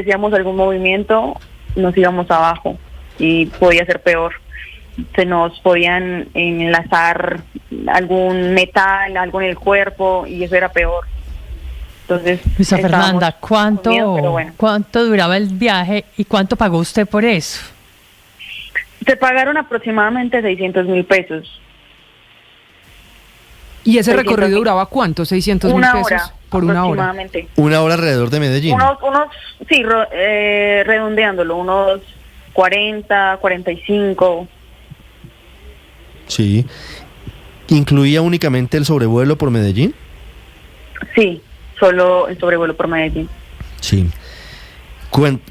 hacíamos algún movimiento, nos íbamos abajo y podía ser peor. Se nos podían enlazar algún metal, algo en el cuerpo, y eso era peor. Entonces, Luisa Fernanda, con miedo, pero bueno. ¿cuánto duraba el viaje y cuánto pagó usted por eso? Se pagaron aproximadamente 600,000 pesos. ¿Y ese recorrido duraba cuánto? 600,000 pesos hora, por una hora. aproximadamente. Una hora alrededor de Medellín. Sí, redondeándolo, unos 40, 45. Sí. ¿Incluía únicamente el sobrevuelo por Medellín? Sí, solo el sobrevuelo por Medellín. Sí.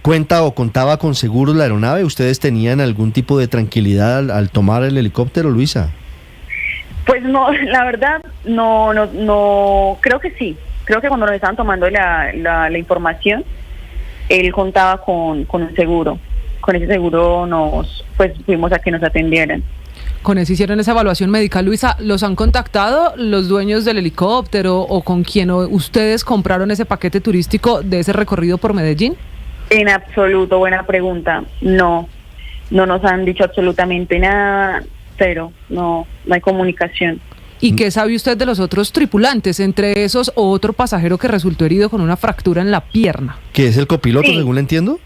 ¿Cuenta o contaba con seguros la aeronave? ¿Ustedes tenían algún tipo de tranquilidad al tomar el helicóptero, Luisa? Pues no, la verdad, no, creo que sí. Creo que cuando nos estaban tomando la información, él contaba con un seguro. Con ese seguro fuimos a que nos atendieran. Con eso hicieron esa evaluación médica. Luisa, ¿los han contactado los dueños del helicóptero o con quien ustedes compraron ese paquete turístico de ese recorrido por Medellín? En absoluto, buena pregunta. No nos han dicho absolutamente nada, pero no hay comunicación. ¿Y qué sabe usted de los otros tripulantes, entre esos otro pasajero que resultó herido con una fractura en la pierna? ¿Que es el copiloto, Sí. según le entiendo?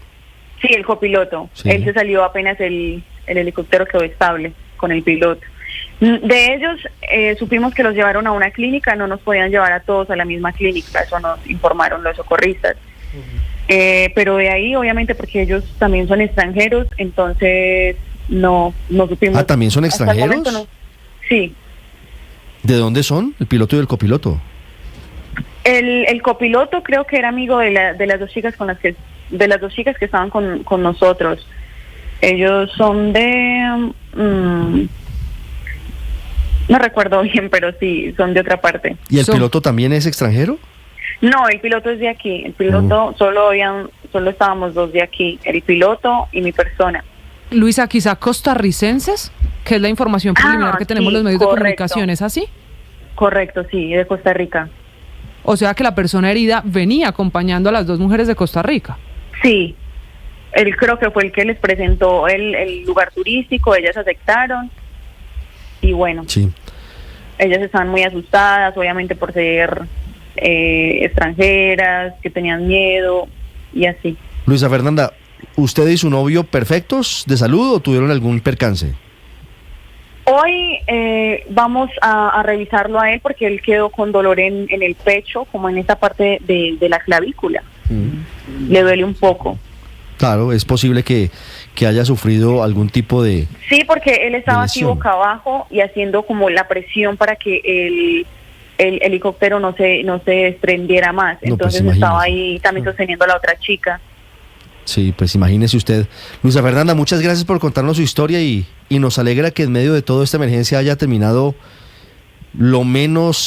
Sí, el copiloto. Sí. Él se salió apenas el helicóptero quedó estable con el piloto. De ellos supimos que los llevaron a una clínica, no nos podían llevar a todos a la misma clínica, eso nos informaron los socorristas. Pero de ahí, obviamente, porque ellos también son extranjeros, entonces no supimos. Ah, ¿también son Hasta el extranjeros? momento, no. Sí. ¿De dónde son? ¿El piloto y el copiloto? El copiloto creo que era amigo de las dos chicas de las dos chicas que estaban con nosotros. Ellos son de no recuerdo bien, pero sí, son de otra parte. ¿Y el piloto también es extranjero? No, el piloto es de aquí. El piloto solo estábamos dos de aquí, el piloto y mi persona. Luisa, quizá costarricenses, que es la información preliminar que tenemos los medios de comunicación, ¿es así? Correcto, sí, de Costa Rica. O sea que la persona herida venía acompañando a las dos mujeres de Costa Rica. Sí, él creo que fue el que les presentó el lugar turístico, ellas aceptaron y bueno, sí. Ellas estaban muy asustadas, obviamente por ser extranjeras, que tenían miedo y así. Luisa Fernanda, ¿usted y su novio perfectos de salud o tuvieron algún percance? Hoy vamos a revisarlo a él porque él quedó con dolor en el pecho, como en esta parte de la clavícula. Le duele un poco. Claro, es posible que haya sufrido algún tipo de... Sí, porque él estaba así boca abajo y haciendo como la presión para que el helicóptero no se desprendiera más. No, entonces pues estaba ahí también sosteniendo a la otra chica. Sí, pues imagínese usted. Luisa Fernanda, muchas gracias por contarnos su historia y nos alegra que en medio de toda esta emergencia haya terminado lo menos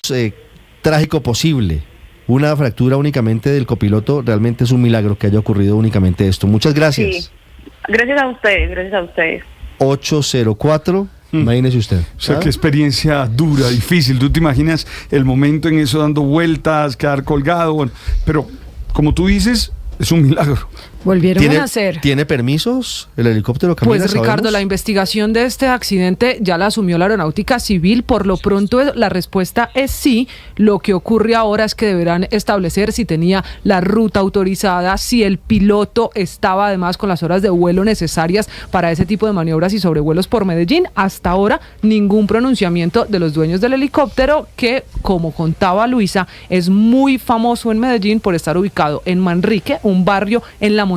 trágico posible. Una fractura únicamente del copiloto, realmente es un milagro que haya ocurrido únicamente esto. Muchas gracias. Sí, gracias a ustedes. 804, imagínese usted. O sea, qué experiencia dura, difícil. Tú te imaginas el momento en eso dando vueltas, quedar colgado, bueno, pero como tú dices, es un milagro. Volvieron a hacer. ¿Tiene permisos el helicóptero, Camila? Pues Ricardo, ¿sabemos? la investigación de este accidente ya la asumió la Aeronáutica Civil. Por lo pronto la respuesta es sí. Lo que ocurre ahora es que deberán establecer si tenía la ruta autorizada, si el piloto estaba además con las horas de vuelo necesarias para ese tipo de maniobras y sobrevuelos por Medellín. Hasta ahora ningún pronunciamiento de los dueños del helicóptero, que, como contaba Luisa, es muy famoso en Medellín por estar ubicado en Manrique, un barrio en la montaña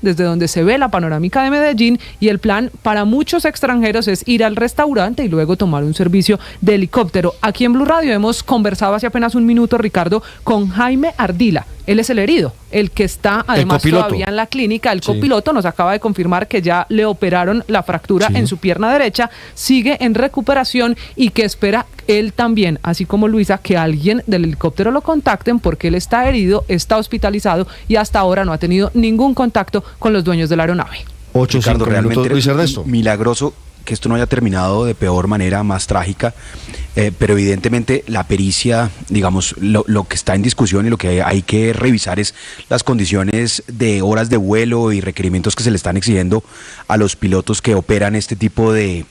desde donde se ve la panorámica de Medellín, y el plan para muchos extranjeros es ir al restaurante y luego tomar un servicio de helicóptero. Aquí en Blue Radio hemos conversado hace apenas un minuto, Ricardo, con Jaime Ardila. Él es el herido, el que está además todavía en la clínica. El copiloto nos acaba de confirmar que ya le operaron la fractura en su pierna derecha, sigue en recuperación y que espera él también, así como Luisa, que alguien del helicóptero lo contacten porque él está herido, está hospitalizado y hasta ahora no ha tenido ningún contacto con los dueños de la aeronave. 8, Ricardo, 5 realmente minutos, Luis Ernesto. milagroso que esto no haya terminado de peor manera, más trágica, pero evidentemente la pericia, digamos, lo que está en discusión y lo que hay que revisar es las condiciones de horas de vuelo y requerimientos que se le están exigiendo a los pilotos que operan este tipo de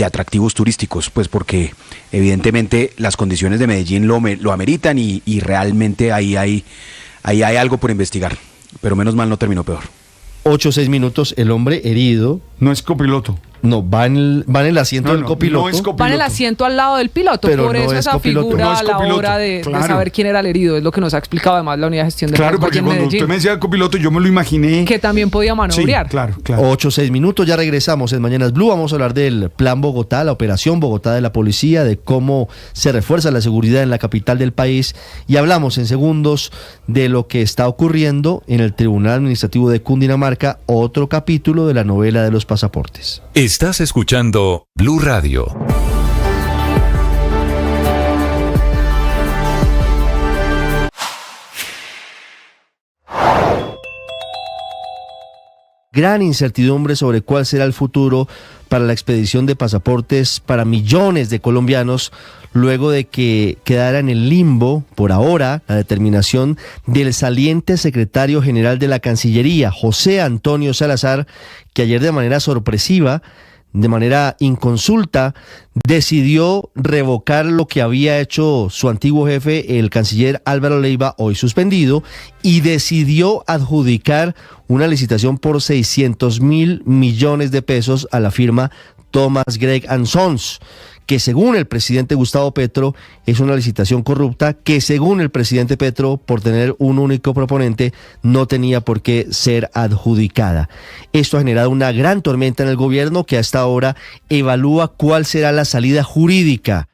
atractivos turísticos, pues porque evidentemente las condiciones de Medellín lo ameritan y realmente ahí hay algo por investigar, pero menos mal no terminó peor. 8-6 minutos, el hombre herido. No es copiloto. No, va en el asiento del copiloto. No es copiloto. Va en el asiento al lado del piloto, Pero por no eso es esa copiloto. figura No es a la copiloto, hora de claro. saber quién era el herido, es lo que nos ha explicado además la unidad de gestión de Claro, tránsito porque aquí en cuando Medellín, usted me decía copiloto, yo me lo imaginé. que también podía Sí, manobrear. claro. 8-6 minutos, ya regresamos en Mañanas Blue. Vamos a hablar del Plan Bogotá, la operación Bogotá de la policía, de cómo se refuerza la seguridad en la capital del país, y hablamos en segundos de lo que está ocurriendo en el Tribunal Administrativo de Cundinamarca, otro capítulo de la novela de los pasaportes. Estás escuchando Blue Radio. Gran incertidumbre sobre cuál será el futuro para la expedición de pasaportes para millones de colombianos, luego de que quedara en el limbo, por ahora, la determinación del saliente secretario general de la Cancillería, José Antonio Salazar, que ayer de manera sorpresiva, de manera inconsulta, decidió revocar lo que había hecho su antiguo jefe, el canciller Álvaro Leiva, hoy suspendido, y decidió adjudicar una licitación por 600.000 millones de pesos a la firma Thomas Gregg & Sons, que según el presidente Gustavo Petro es una licitación corrupta, que según el presidente Petro, por tener un único proponente, no tenía por qué ser adjudicada. Esto ha generado una gran tormenta en el gobierno, que hasta ahora evalúa cuál será la salida jurídica.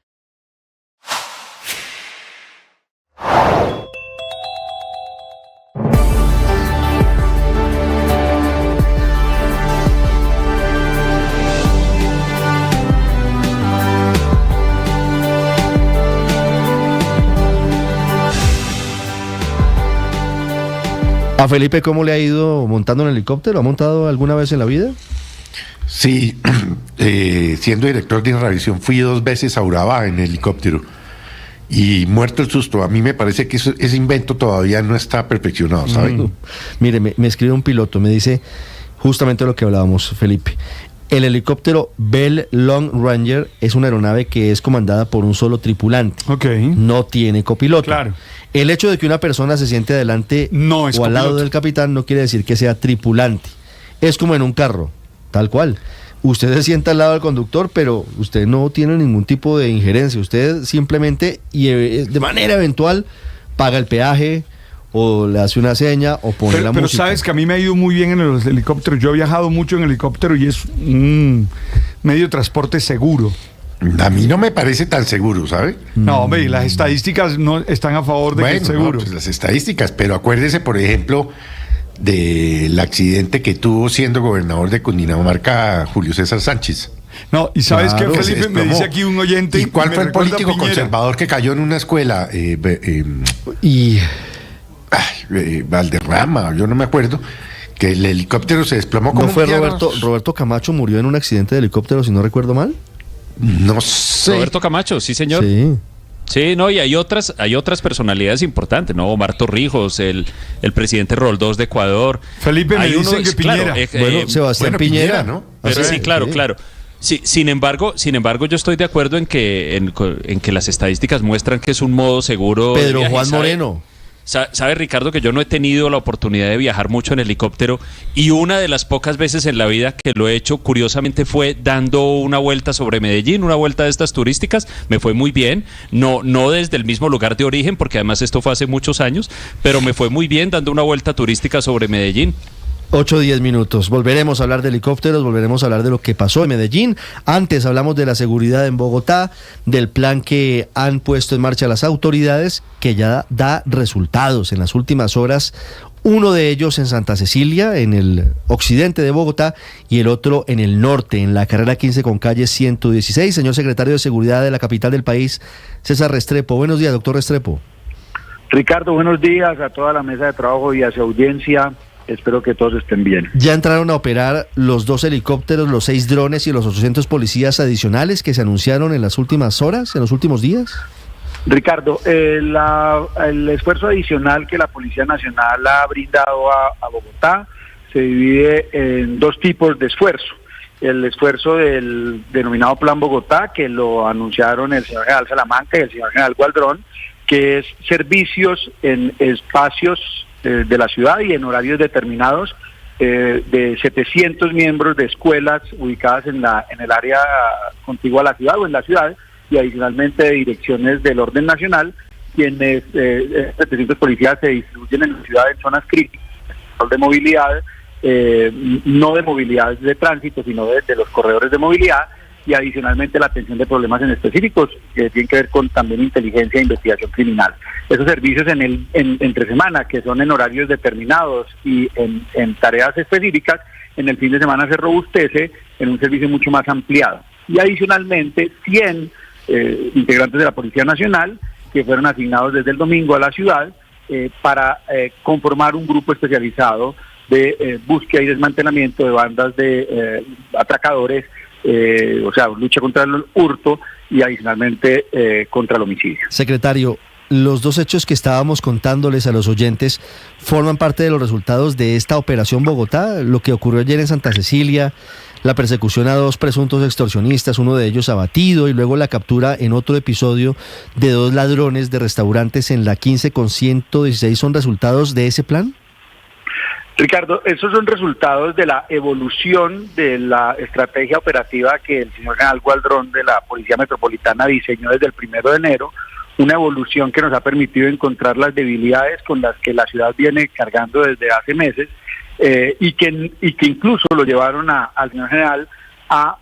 A Felipe, ¿cómo le ha ido montando en helicóptero? ¿Ha montado alguna vez en la vida? Sí, siendo director de revisión fui 2 veces a Urabá en helicóptero y muerto el susto. A mí me parece que ese invento todavía no está perfeccionado, ¿sabe? Mire, me escribe un piloto, me dice justamente lo que hablábamos, Felipe. El helicóptero Bell Long Ranger es una aeronave que es comandada por un solo tripulante. Ok. No tiene copiloto. Claro. El hecho de que una persona se siente adelante No es o al lado copiloto. del capitán no quiere decir que sea tripulante. Es como en un carro, tal cual. Usted se sienta al lado del conductor, pero usted no tiene ningún tipo de injerencia. Usted simplemente, y de manera eventual, paga el peaje, o le hace una seña, o pone la Pero música. sabes que a mí me ha ido muy bien en los helicópteros. Yo he viajado mucho en helicóptero y es un medio de transporte seguro. A mí no me parece tan seguro, ¿sabe? No, hombre, y las estadísticas no están a favor de que es Bueno, seguro. no, pues las estadísticas, pero acuérdese, por ejemplo, del accidente que tuvo siendo gobernador de Cundinamarca Julio César Sánchez. No, y sabes Claro, qué, Se Felipe, me desplomó. dice aquí un oyente. ¿Y cuál me fue el recuerda a político Piñera. conservador que cayó en una escuela? Y Valderrama, yo no me acuerdo, que el helicóptero se desplomó como ¿no fue un piano. Roberto Camacho murió en un accidente de helicóptero, si no recuerdo mal? No sé. Roberto Camacho, sí señor. Sí. Sí, no, y hay otras personalidades importantes, ¿no? Omar Torrijos, el presidente Roldós de Ecuador. Felipe, me Hay dicen unos- que Piñera. claro, Bueno, Sebastián bueno, Piñera, Piñera, ¿no? Pero Así sí, es, claro, claro. Sí, sin embargo, yo estoy de acuerdo en que las estadísticas muestran que es un modo seguro. de Pedro viaje. Juan ¿Sabe? Moreno. Sabe, Ricardo, que yo no he tenido la oportunidad de viajar mucho en helicóptero, y una de las pocas veces en la vida que lo he hecho, curiosamente, fue dando una vuelta sobre Medellín, una vuelta de estas turísticas. Me fue muy bien, no desde el mismo lugar de origen, porque además esto fue hace muchos años, pero me fue muy bien dando una vuelta turística sobre Medellín. 8-10 minutos. Volveremos a hablar de helicópteros, volveremos a hablar de lo que pasó en Medellín. Antes hablamos de la seguridad en Bogotá, del plan que han puesto en marcha las autoridades, que ya da resultados en las últimas horas. Uno de ellos en Santa Cecilia, en el occidente de Bogotá, y el otro en el norte, en la carrera 15 con calle 116. Señor secretario de Seguridad de la capital del país, César Restrepo. Buenos días, doctor Restrepo. Ricardo, buenos días a toda la mesa de trabajo y a su audiencia. espero que todos estén bien. ¿Ya entraron a operar los 2 helicópteros, los 6 drones y los 800 policías adicionales que se anunciaron en las últimas horas, en los últimos días? Ricardo, el esfuerzo adicional que la Policía Nacional ha brindado a Bogotá se divide en 2 tipos de esfuerzo. El esfuerzo del denominado Plan Bogotá, que lo anunciaron el señor general Salamanca y el señor general Gualdrón, que es servicios en espacios de la ciudad y en horarios determinados de 700 miembros de escuelas ubicadas en el área contigua a la ciudad o en la ciudad, y adicionalmente de direcciones del orden nacional, quienes 700 policías se distribuyen en la ciudad en zonas críticas de movilidad, no de movilidad de tránsito, sino de los corredores de movilidad, y adicionalmente la atención de problemas en específicos que tienen que ver con también inteligencia e investigación criminal. Esos servicios entre semana, que son en horarios determinados y en tareas específicas, en el fin de semana se robustece en un servicio mucho más ampliado. Y adicionalmente 100 integrantes de la Policía Nacional que fueron asignados desde el domingo a la ciudad para conformar un grupo especializado de búsqueda y desmantelamiento de bandas de atracadores, o sea, lucha contra el hurto y adicionalmente contra el homicidio. Secretario, los 2 hechos que estábamos contándoles a los oyentes forman parte de los resultados de esta Operación Bogotá, lo que ocurrió ayer en Santa Cecilia, la persecución a 2 presuntos extorsionistas, uno de ellos abatido, y luego la captura en otro episodio de 2 ladrones de restaurantes en la 15 con 116, ¿son resultados de ese plan? Ricardo, esos son resultados de la evolución de la estrategia operativa que el señor general Gualdrón de la Policía Metropolitana diseñó desde el 1 de enero, una evolución que nos ha permitido encontrar las debilidades con las que la ciudad viene cargando desde hace meses, y que incluso lo llevaron al señor general a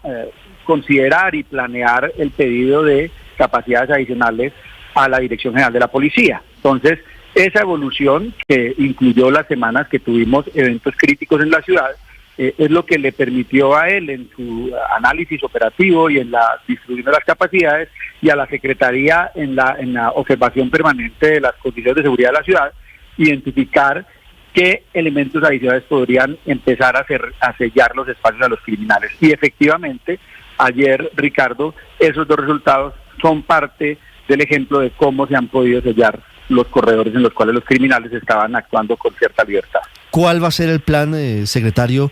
considerar y planear el pedido de capacidades adicionales a la Dirección General de la Policía. Entonces, esa evolución, que incluyó las semanas que tuvimos eventos críticos en la ciudad, es lo que le permitió a él en su análisis operativo y en la distribución de las capacidades, y a la Secretaría en la observación permanente de las condiciones de seguridad de la ciudad, identificar qué elementos adicionales podrían empezar a sellar los espacios a los criminales. Y efectivamente, ayer, Ricardo, esos 2 resultados son parte del ejemplo de cómo se han podido sellar los corredores en los cuales los criminales estaban actuando con cierta libertad. ¿Cuál va a ser el plan, secretario,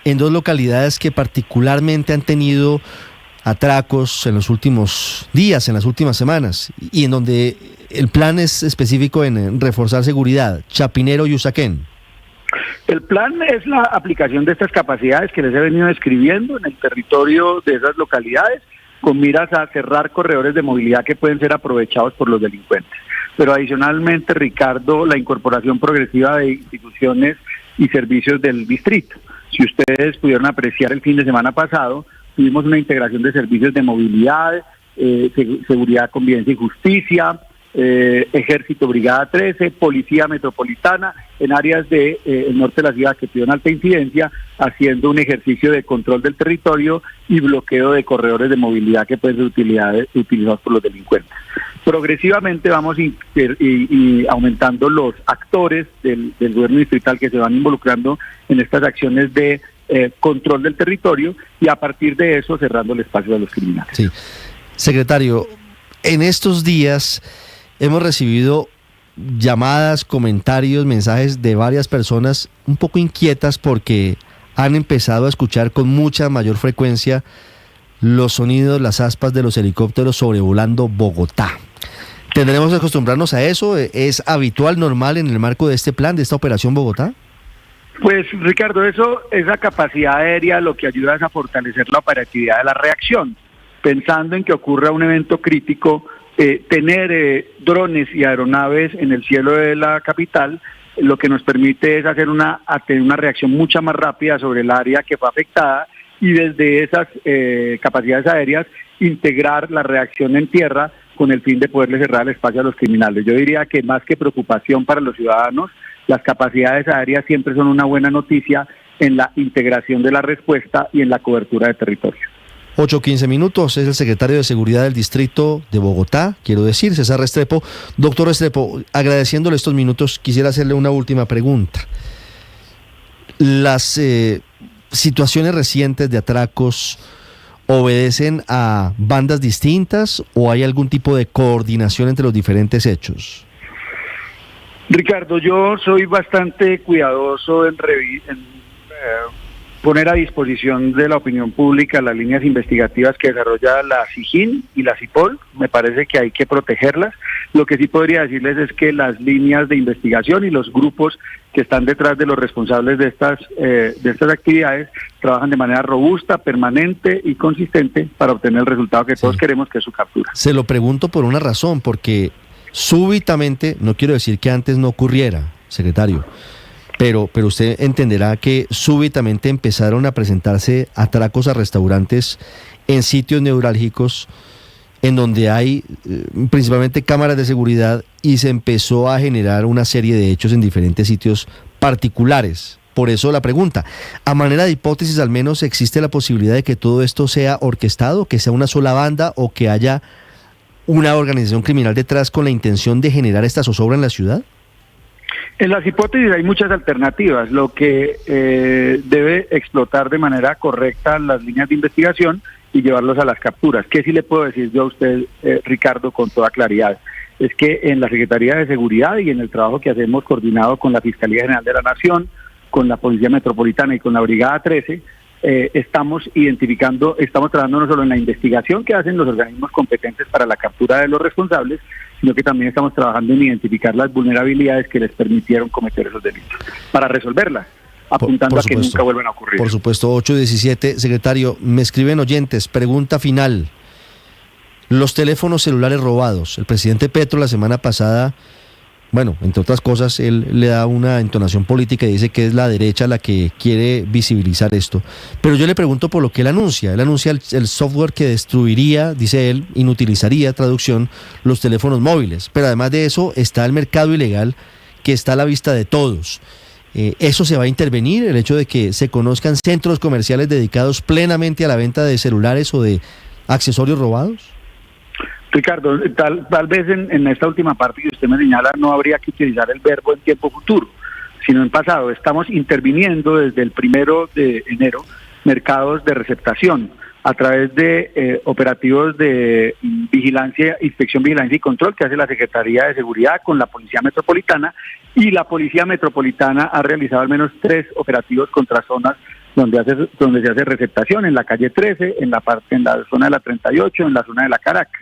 en 2 localidades que particularmente han tenido atracos en los últimos días, en las últimas semanas, y en donde el plan es específico en reforzar seguridad, Chapinero y Usaquén? El plan es la aplicación de estas capacidades que les he venido describiendo en el territorio de esas localidades, con miras a cerrar corredores de movilidad que pueden ser aprovechados por los delincuentes. Pero adicionalmente, Ricardo, la incorporación progresiva de instituciones y servicios del distrito. Si ustedes pudieron apreciar el fin de semana pasado, tuvimos una integración de servicios de movilidad, seguridad, convivencia y justicia, Ejército Brigada 13, Policía Metropolitana, en áreas del norte de la ciudad que tuvieron alta incidencia, haciendo un ejercicio de control del territorio y bloqueo de corredores de movilidad que pueden ser utilizados por los delincuentes. Progresivamente vamos y aumentando los actores del gobierno distrital que se van involucrando en estas acciones de control del territorio, y a partir de eso cerrando el espacio a los criminales. Sí. Secretario, en estos días hemos recibido llamadas, comentarios, mensajes de varias personas un poco inquietas porque han empezado a escuchar con mucha mayor frecuencia los sonidos, las aspas de los helicópteros sobrevolando Bogotá. ¿Tendremos que acostumbrarnos a eso? ¿Es habitual, normal en el marco de este plan, de esta Operación Bogotá? Pues, Ricardo, esa capacidad aérea lo que ayuda es a fortalecer la operatividad de la reacción. Pensando en que ocurra un evento crítico, tener drones y aeronaves en el cielo de la capital lo que nos permite es tener una reacción mucho más rápida sobre el área que fue afectada, y desde esas capacidades aéreas integrar la reacción en tierra con el fin de poderle cerrar el espacio a los criminales. Yo diría que más que preocupación para los ciudadanos, las capacidades aéreas siempre son una buena noticia en la integración de la respuesta y en la cobertura de territorio. 8:15 minutos, es el secretario de Seguridad del Distrito de Bogotá, quiero decir, César Restrepo. Doctor Restrepo, agradeciéndole estos minutos, quisiera hacerle una última pregunta. ¿Las situaciones recientes de atracos obedecen a bandas distintas o hay algún tipo de coordinación entre los diferentes hechos? Ricardo, yo soy bastante cuidadoso en poner a disposición de la opinión pública las líneas investigativas que desarrolla la SIJIN y la CIPOL. Me parece que hay que protegerlas. Lo que sí podría decirles es que las líneas de investigación y los grupos que están detrás de los responsables de estas actividades trabajan de manera robusta, permanente y consistente para obtener el resultado que todos queremos, que es su captura. Se lo pregunto por una razón, porque súbitamente, no quiero decir que antes no ocurriera, secretario, pero usted entenderá que súbitamente empezaron a presentarse atracos a restaurantes en sitios neurálgicos en donde hay principalmente cámaras de seguridad y se empezó a generar una serie de hechos en diferentes sitios particulares. Por eso la pregunta, a manera de hipótesis al menos, ¿existe la posibilidad de que todo esto sea orquestado, que sea una sola banda o que haya una organización criminal detrás con la intención de generar esta zozobra en la ciudad? En las hipótesis hay muchas alternativas. Lo que debe explotar de manera correcta las líneas de investigación y llevarlos a las capturas. ¿Qué sí le puedo decir yo a usted, Ricardo, con toda claridad? Es que en la Secretaría de Seguridad y en el trabajo que hacemos coordinado con la Fiscalía General de la Nación, con la Policía Metropolitana y con la Brigada 13, estamos trabajando no solo en la investigación que hacen los organismos competentes para la captura de los responsables, sino que también estamos trabajando en identificar las vulnerabilidades que les permitieron cometer esos delitos, para resolverlas, apuntando a que nunca vuelvan a ocurrir. Por supuesto, 8:17, secretario, me escriben oyentes, pregunta final. Los teléfonos celulares robados. El presidente Petro la semana pasada, bueno, entre otras cosas, él le da una entonación política y dice que es la derecha la que quiere visibilizar esto. Pero yo le pregunto por lo que él anuncia. Él anuncia el software que destruiría, dice él, inutilizaría, traducción, los teléfonos móviles. Pero además de eso está el mercado ilegal que está a la vista de todos. ¿Eso se va a intervenir? El hecho de que se conozcan centros comerciales dedicados plenamente a la venta de celulares o de accesorios robados. Ricardo, tal vez en esta última parte que usted me señala no habría que utilizar el verbo en tiempo futuro, sino en pasado. Estamos interviniendo desde el 1 de enero mercados de receptación a través de operativos de vigilancia, inspección, vigilancia y control que hace la Secretaría de Seguridad con la Policía Metropolitana, y la Policía Metropolitana ha realizado al menos 3 operativos contra zonas donde se hace receptación, en la calle 13, en la zona de la 38, en la zona de la Caracas,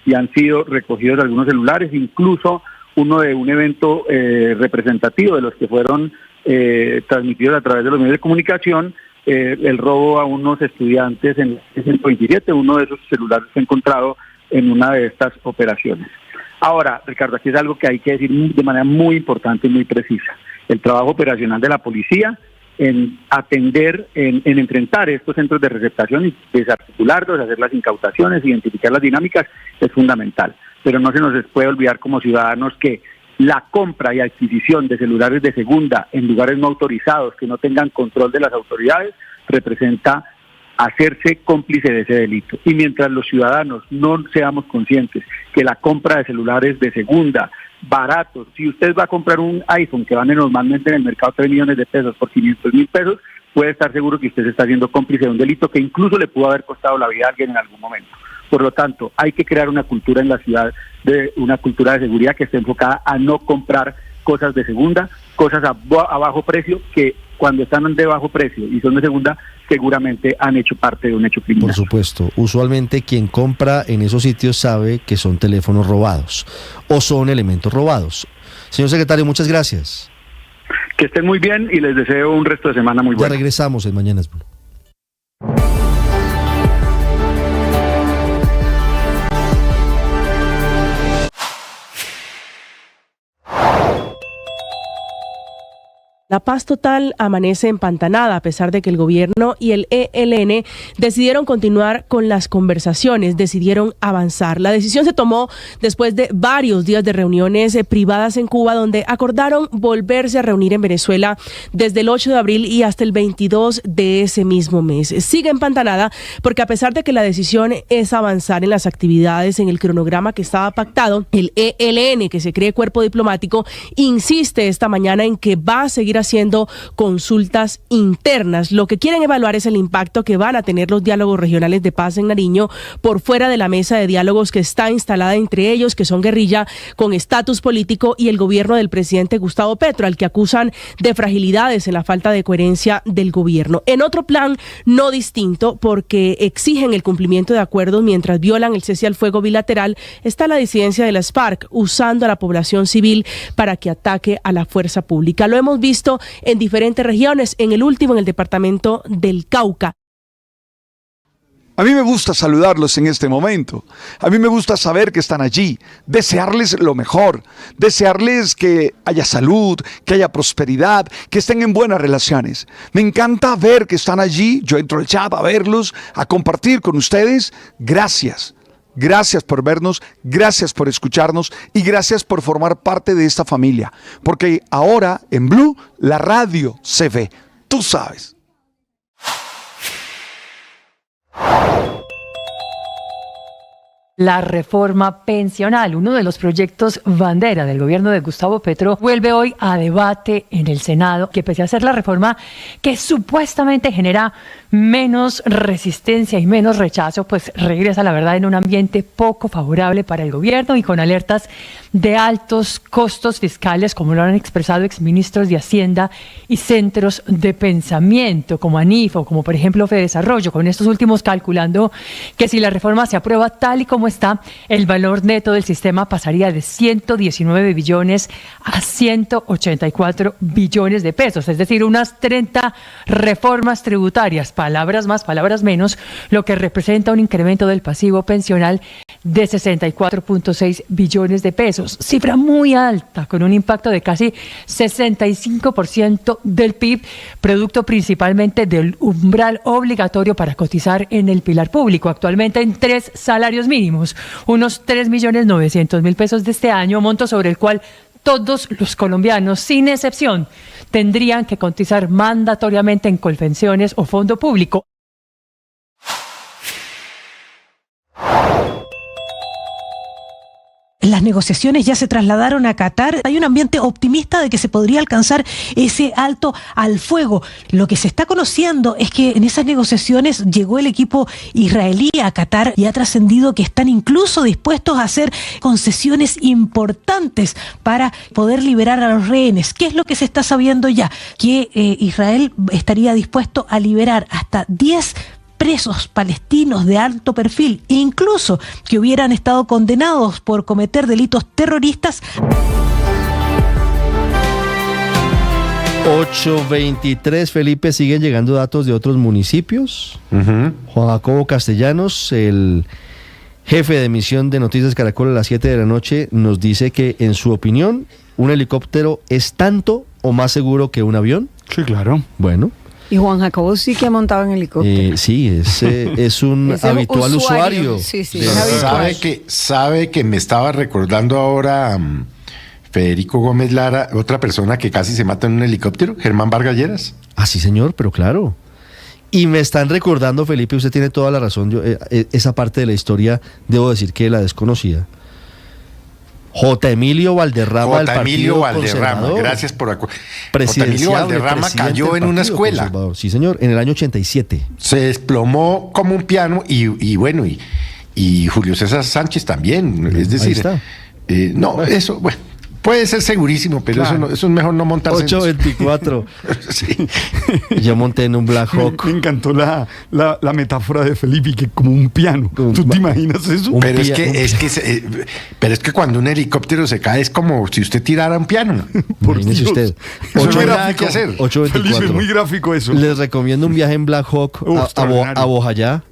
y han sido recogidos algunos celulares, incluso uno de un evento representativo de los que fueron transmitidos a través de los medios de comunicación, el robo a unos estudiantes en el 127, uno de esos celulares fue encontrado en una de estas operaciones. Ahora, Ricardo, aquí es algo que hay que decir de manera muy importante y muy precisa. El trabajo operacional de la policía en atender, en enfrentar estos centros de receptación y desarticularlos, hacer las incautaciones, identificar las dinámicas, es fundamental. Pero no se nos puede olvidar como ciudadanos que la compra y adquisición de celulares de segunda en lugares no autorizados, que no tengan control de las autoridades, representa hacerse cómplice de ese delito. Y mientras los ciudadanos no seamos conscientes que la compra de celulares de segunda, baratos, si usted va a comprar un iPhone que vale normalmente en el mercado 3 millones de pesos por 500,000 pesos, puede estar seguro que usted se está haciendo cómplice de un delito que incluso le pudo haber costado la vida a alguien en algún momento. Por lo tanto, hay que crear una cultura en la ciudad, una cultura de seguridad que esté enfocada a no comprar cosas de segunda, cosas a bajo precio, que cuando están de bajo precio y son de segunda, seguramente han hecho parte de un hecho criminal. Por supuesto, usualmente quien compra en esos sitios sabe que son teléfonos robados o son elementos robados. Señor secretario, muchas gracias. Que estén muy bien y les deseo un resto de semana muy bueno. Ya regresamos en Mañanas Blue. La paz total amanece empantanada a pesar de que el gobierno y el ELN decidieron continuar con las conversaciones, decidieron avanzar. La decisión se tomó después de varios días de reuniones privadas en Cuba, donde acordaron volverse a reunir en Venezuela desde el 8 de abril y hasta el 22 de ese mismo mes. Sigue empantanada porque a pesar de que la decisión es avanzar en las actividades en el cronograma que estaba pactado, el ELN, que se cree cuerpo diplomático, insiste esta mañana en que va a seguir haciendo consultas internas. Lo que quieren evaluar es el impacto que van a tener los diálogos regionales de paz en Nariño por fuera de la mesa de diálogos que está instalada entre ellos, que son guerrilla con estatus político, y el gobierno del presidente Gustavo Petro, al que acusan de fragilidades en la falta de coherencia del gobierno. En otro plan no distinto, porque exigen el cumplimiento de acuerdos mientras violan el cese al fuego bilateral, está la disidencia de las FARC usando a la población civil para que ataque a la fuerza pública. Lo hemos visto en diferentes regiones, en el último en el departamento del Cauca. A mí me gusta saludarlos en este momento. A mí me gusta saber que están allí, desearles lo mejor, desearles que haya salud, que haya prosperidad, que estén en buenas relaciones. Me encanta ver que están allí. Yo entro al chat a verlos, a compartir con ustedes. Gracias. Gracias por vernos, gracias por escucharnos y gracias por formar parte de esta familia. Porque ahora en Blue la radio se ve. Tú sabes. La reforma pensional, uno de los proyectos bandera del gobierno de Gustavo Petro, vuelve hoy a debate en el Senado, que pese a ser la reforma que supuestamente genera menos resistencia y menos rechazo, pues regresa, la verdad, en un ambiente poco favorable para el gobierno y con alertas de altos costos fiscales, como lo han expresado exministros de Hacienda y centros de pensamiento, como ANIF o como por ejemplo Fedesarrollo, con estos últimos calculando que si la reforma se aprueba tal y como está, el valor neto del sistema pasaría de 119 billones a 184 billones de pesos, es decir, unas 30 reformas tributarias, palabras más, palabras menos, lo que representa un incremento del pasivo pensional de 64.6 billones de pesos, cifra muy alta, con un impacto de casi 65% del PIB, producto principalmente del umbral obligatorio para cotizar en el pilar público, actualmente en 3 salarios mínimos, unos 3.900.000 pesos de este año, monto sobre el cual todos los colombianos, sin excepción, tendrían que cotizar mandatoriamente en Colpensiones o Fondo Público. Las negociaciones ya se trasladaron a Qatar. Hay un ambiente optimista de que se podría alcanzar ese alto al fuego. Lo que se está conociendo es que en esas negociaciones llegó el equipo israelí a Qatar y ha trascendido que están incluso dispuestos a hacer concesiones importantes para poder liberar a los rehenes. ¿Qué es lo que se está sabiendo ya? Que Israel estaría dispuesto a liberar hasta 10 presos palestinos de alto perfil, incluso que hubieran estado condenados por cometer delitos terroristas. 8:23, Felipe, siguen llegando datos de otros municipios. Juan Jacobo Castellanos, el jefe de emisión de Noticias Caracol, a las 7 de la noche, nos dice que, en su opinión, un helicóptero es tanto o más seguro que un avión. Sí, claro. Bueno. Y Juan Jacobo sí que ha montado en helicóptero. Sí, es un es habitual usuario. Sí, sí. Sabe que me estaba recordando ahora Federico Gómez Lara, otra persona que casi se mata en un helicóptero, Germán Vargas Lleras. Ah, sí, señor, pero claro. Y me están recordando, Felipe, usted tiene toda la razón, yo esa parte de la historia debo decir que la desconocía. J. Emilio Valderrama, del Partido Conservador. Gracias por J. Emilio Valderrama cayó en una escuela. Sí, señor, en el año 87. Se desplomó como un piano y bueno, y Julio César Sánchez también. Es decir, eso, bueno, puede ser segurísimo, pero claro, eso es mejor no montarse. 8:24. Sí. Yo monté en un Black Hawk. Me encantó la metáfora de Felipe, que como un piano. ¿Tú te imaginas eso? Pero es que cuando un helicóptero se cae es como si usted tirara un piano. Imagínese usted. Eso no hay nada que hacer. 8:24. Es muy gráfico eso. Les recomiendo un viaje en Black Hawk a Bojayá.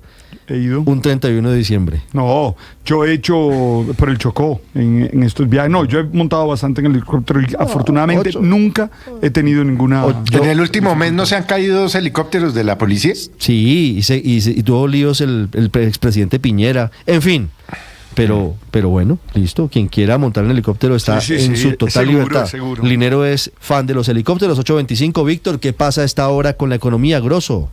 He ido. Un 31 de diciembre. No, yo he hecho por el Chocó en estos viajes. No, yo he montado bastante en el helicóptero y afortunadamente nunca he tenido ninguna. ¿En el último mes no se han caído 2 helicópteros de la policía? Sí, y tuvo líos el expresidente Piñera. En fin. Pero bueno, listo. Quien quiera montar en helicóptero está en su total libertad. Seguro. Linero es fan de los helicópteros. 8:25. Víctor, ¿qué pasa a esta hora con la economía, grosso?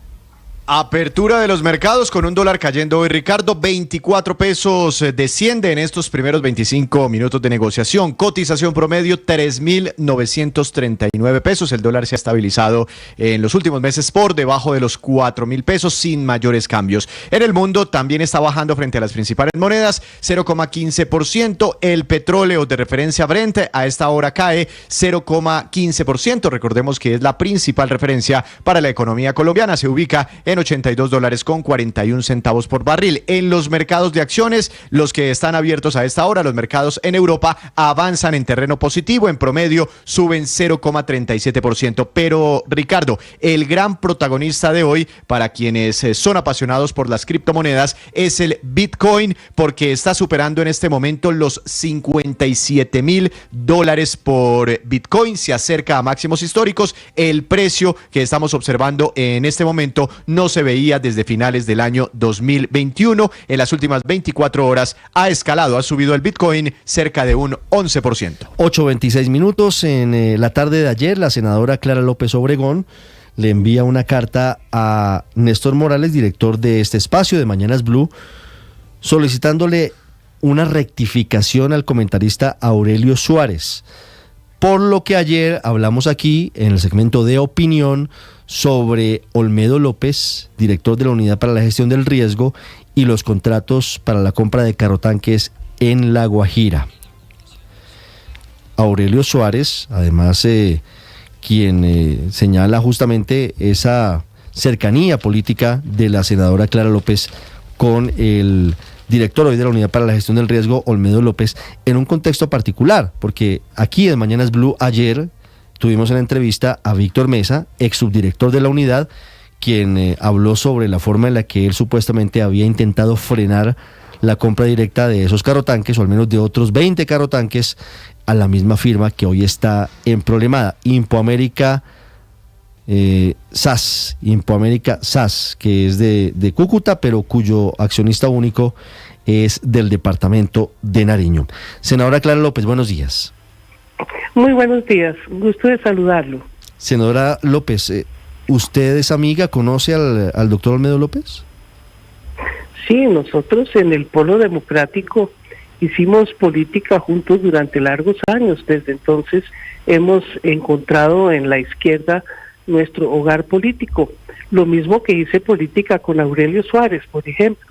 Apertura de los mercados con un dólar cayendo hoy, Ricardo, 24 pesos desciende en estos primeros 25 minutos de negociación. Cotización promedio 3.939 pesos. El dólar se ha estabilizado en los últimos meses por debajo de los 4.000 pesos sin mayores cambios. En el mundo también está bajando frente a las principales monedas 0,15%. El petróleo de referencia Brent a esta hora cae 0,15%. Recordemos que es la principal referencia para la economía colombiana. Se ubica en $82.41 por barril. En los mercados de acciones, los que están abiertos a esta hora, los mercados en Europa avanzan en terreno positivo, en promedio suben 0,37%. Pero, Ricardo, el gran protagonista de hoy, para quienes son apasionados por las criptomonedas, es el Bitcoin, porque está superando en este momento los $57,000 por Bitcoin, se acerca a máximos históricos. El precio que estamos observando en este momento no se veía desde finales del año 2021. En las últimas 24 horas ha escalado, ha subido el Bitcoin cerca de un 11%. 8:26 minutos. En la tarde de ayer, la senadora Clara López Obregón le envía una carta a Néstor Morales, director de este espacio de Mañanas Blue, solicitándole una rectificación al comentarista Aurelio Suárez. Por lo que ayer hablamos aquí en el segmento de opinión sobre Olmedo López, director de la Unidad para la Gestión del Riesgo, y los contratos para la compra de carrotanques en La Guajira. Aurelio Suárez, además, quien señala justamente esa cercanía política de la senadora Clara López con el director hoy de la Unidad para la Gestión del Riesgo, Olmedo López, en un contexto particular, porque aquí en Mañanas Blue ayer tuvimos en la entrevista a Víctor Mesa, ex subdirector de la unidad, quien habló sobre la forma en la que él supuestamente había intentado frenar la compra directa de esos carrotanques, o al menos de otros 20 carrotanques, a la misma firma que hoy está emproblemada, Impoamérica SAS, que es de Cúcuta, pero cuyo accionista único es del departamento de Nariño. Senadora Clara López, buenos días. Muy buenos días, gusto de saludarlo. Senadora López, ¿usted es amiga, conoce al doctor Olmedo López? Sí, nosotros en el Polo Democrático hicimos política juntos durante largos años. Desde entonces hemos encontrado en la izquierda nuestro hogar político. Lo mismo que hice política con Aurelio Suárez, por ejemplo.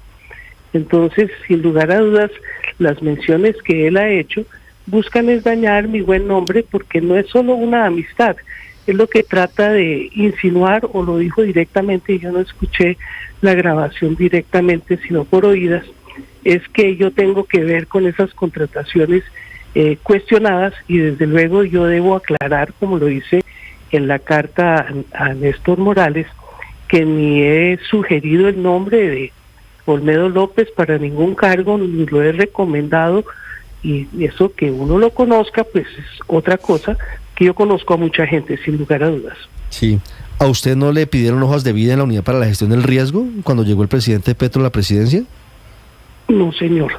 Entonces, sin lugar a dudas, las menciones que él ha hecho buscan es dañar mi buen nombre, porque no es solo una amistad, es lo que trata de insinuar, o lo dijo directamente, yo no escuché la grabación directamente, sino por oídas, es que yo tengo que ver con esas contrataciones cuestionadas, y desde luego yo debo aclarar, como lo hice en la carta a Néstor Morales, que ni he sugerido el nombre de Olmedo López para ningún cargo, ni lo he recomendado. Y eso que uno lo conozca, pues es otra cosa, que yo conozco a mucha gente, sin lugar a dudas. Sí. ¿A usted no le pidieron hojas de vida en la Unidad para la Gestión del Riesgo cuando llegó el presidente Petro a la presidencia? No, señor.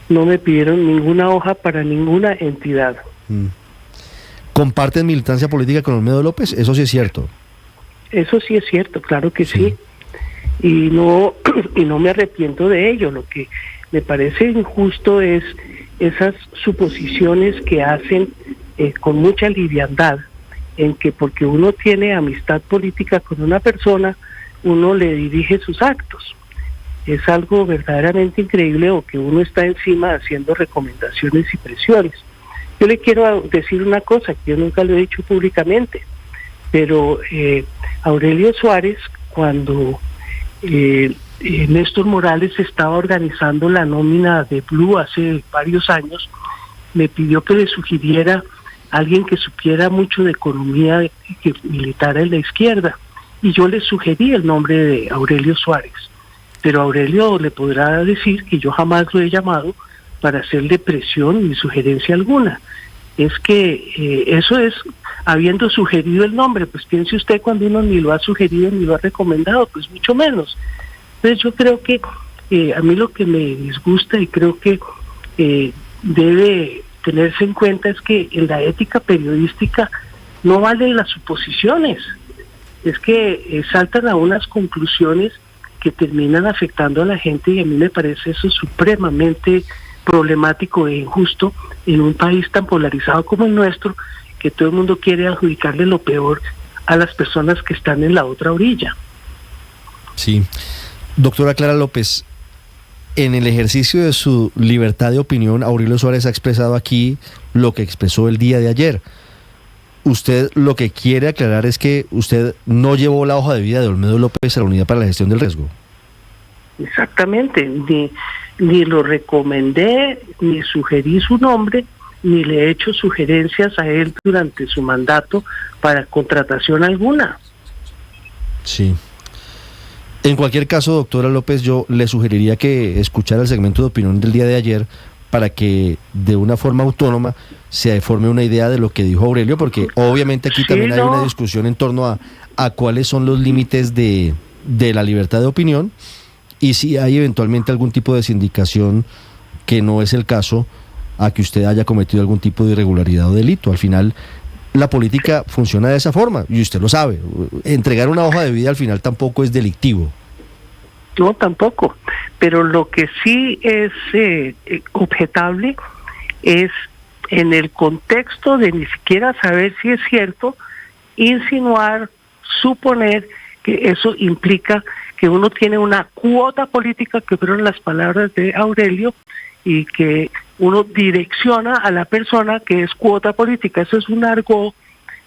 No me pidieron ninguna hoja para ninguna entidad. ¿Comparten militancia política con Olmedo López? Eso sí es cierto. Eso sí es cierto, claro que sí. Y no me arrepiento de ello. Lo que me parece injusto es esas suposiciones que hacen con mucha liviandad, en que porque uno tiene amistad política con una persona, uno le dirige sus actos. Es algo verdaderamente increíble, o que uno está encima haciendo recomendaciones y presiones. Yo le quiero decir una cosa que yo nunca lo he dicho públicamente, pero Aurelio Suárez, cuando Néstor Morales estaba organizando la nómina de Blue hace varios años, me pidió que le sugiriera a alguien que supiera mucho de economía y que militara en la izquierda, y yo le sugerí el nombre de Aurelio Suárez, pero Aurelio le podrá decir que yo jamás lo he llamado para hacerle presión ni sugerencia alguna. Es que eso es habiendo sugerido el nombre. Pues piense usted, cuando uno ni lo ha sugerido ni lo ha recomendado, pues mucho menos. Entonces yo creo que a mí lo que me disgusta, y creo que debe tenerse en cuenta, es que en la ética periodística no valen las suposiciones. es que saltan a unas conclusiones que terminan afectando a la gente, y a mí me parece eso supremamente problemático e injusto en un país tan polarizado como el nuestro, que todo el mundo quiere adjudicarle lo peor a las personas que están en la otra orilla. Sí. Doctora Clara López, en el ejercicio de su libertad de opinión, Aurelio Suárez ha expresado aquí lo que expresó el día de ayer. Usted lo que quiere aclarar es que usted no llevó la hoja de vida de Olmedo López a la Unidad para la Gestión del Riesgo. Exactamente, ni lo recomendé, ni sugerí su nombre, ni le he hecho sugerencias a él durante su mandato para contratación alguna. Sí. En cualquier caso, doctora López, yo le sugeriría que escuchara el segmento de opinión del día de ayer para que de una forma autónoma se forme una idea de lo que dijo Aurelio, porque obviamente aquí también hay una discusión en torno a cuáles son los límites de la libertad de opinión y si hay eventualmente algún tipo de sindicación, que no es el caso, a que usted haya cometido algún tipo de irregularidad o delito. Al final, la política funciona de esa forma, y usted lo sabe. Entregar una hoja de vida al final tampoco es delictivo. No, tampoco. Pero lo que sí es objetable es, en el contexto de ni siquiera saber si es cierto, insinuar, suponer que eso implica que uno tiene una cuota política, que fueron las palabras de Aurelio, y que uno direcciona a la persona que es cuota política. Eso es un argot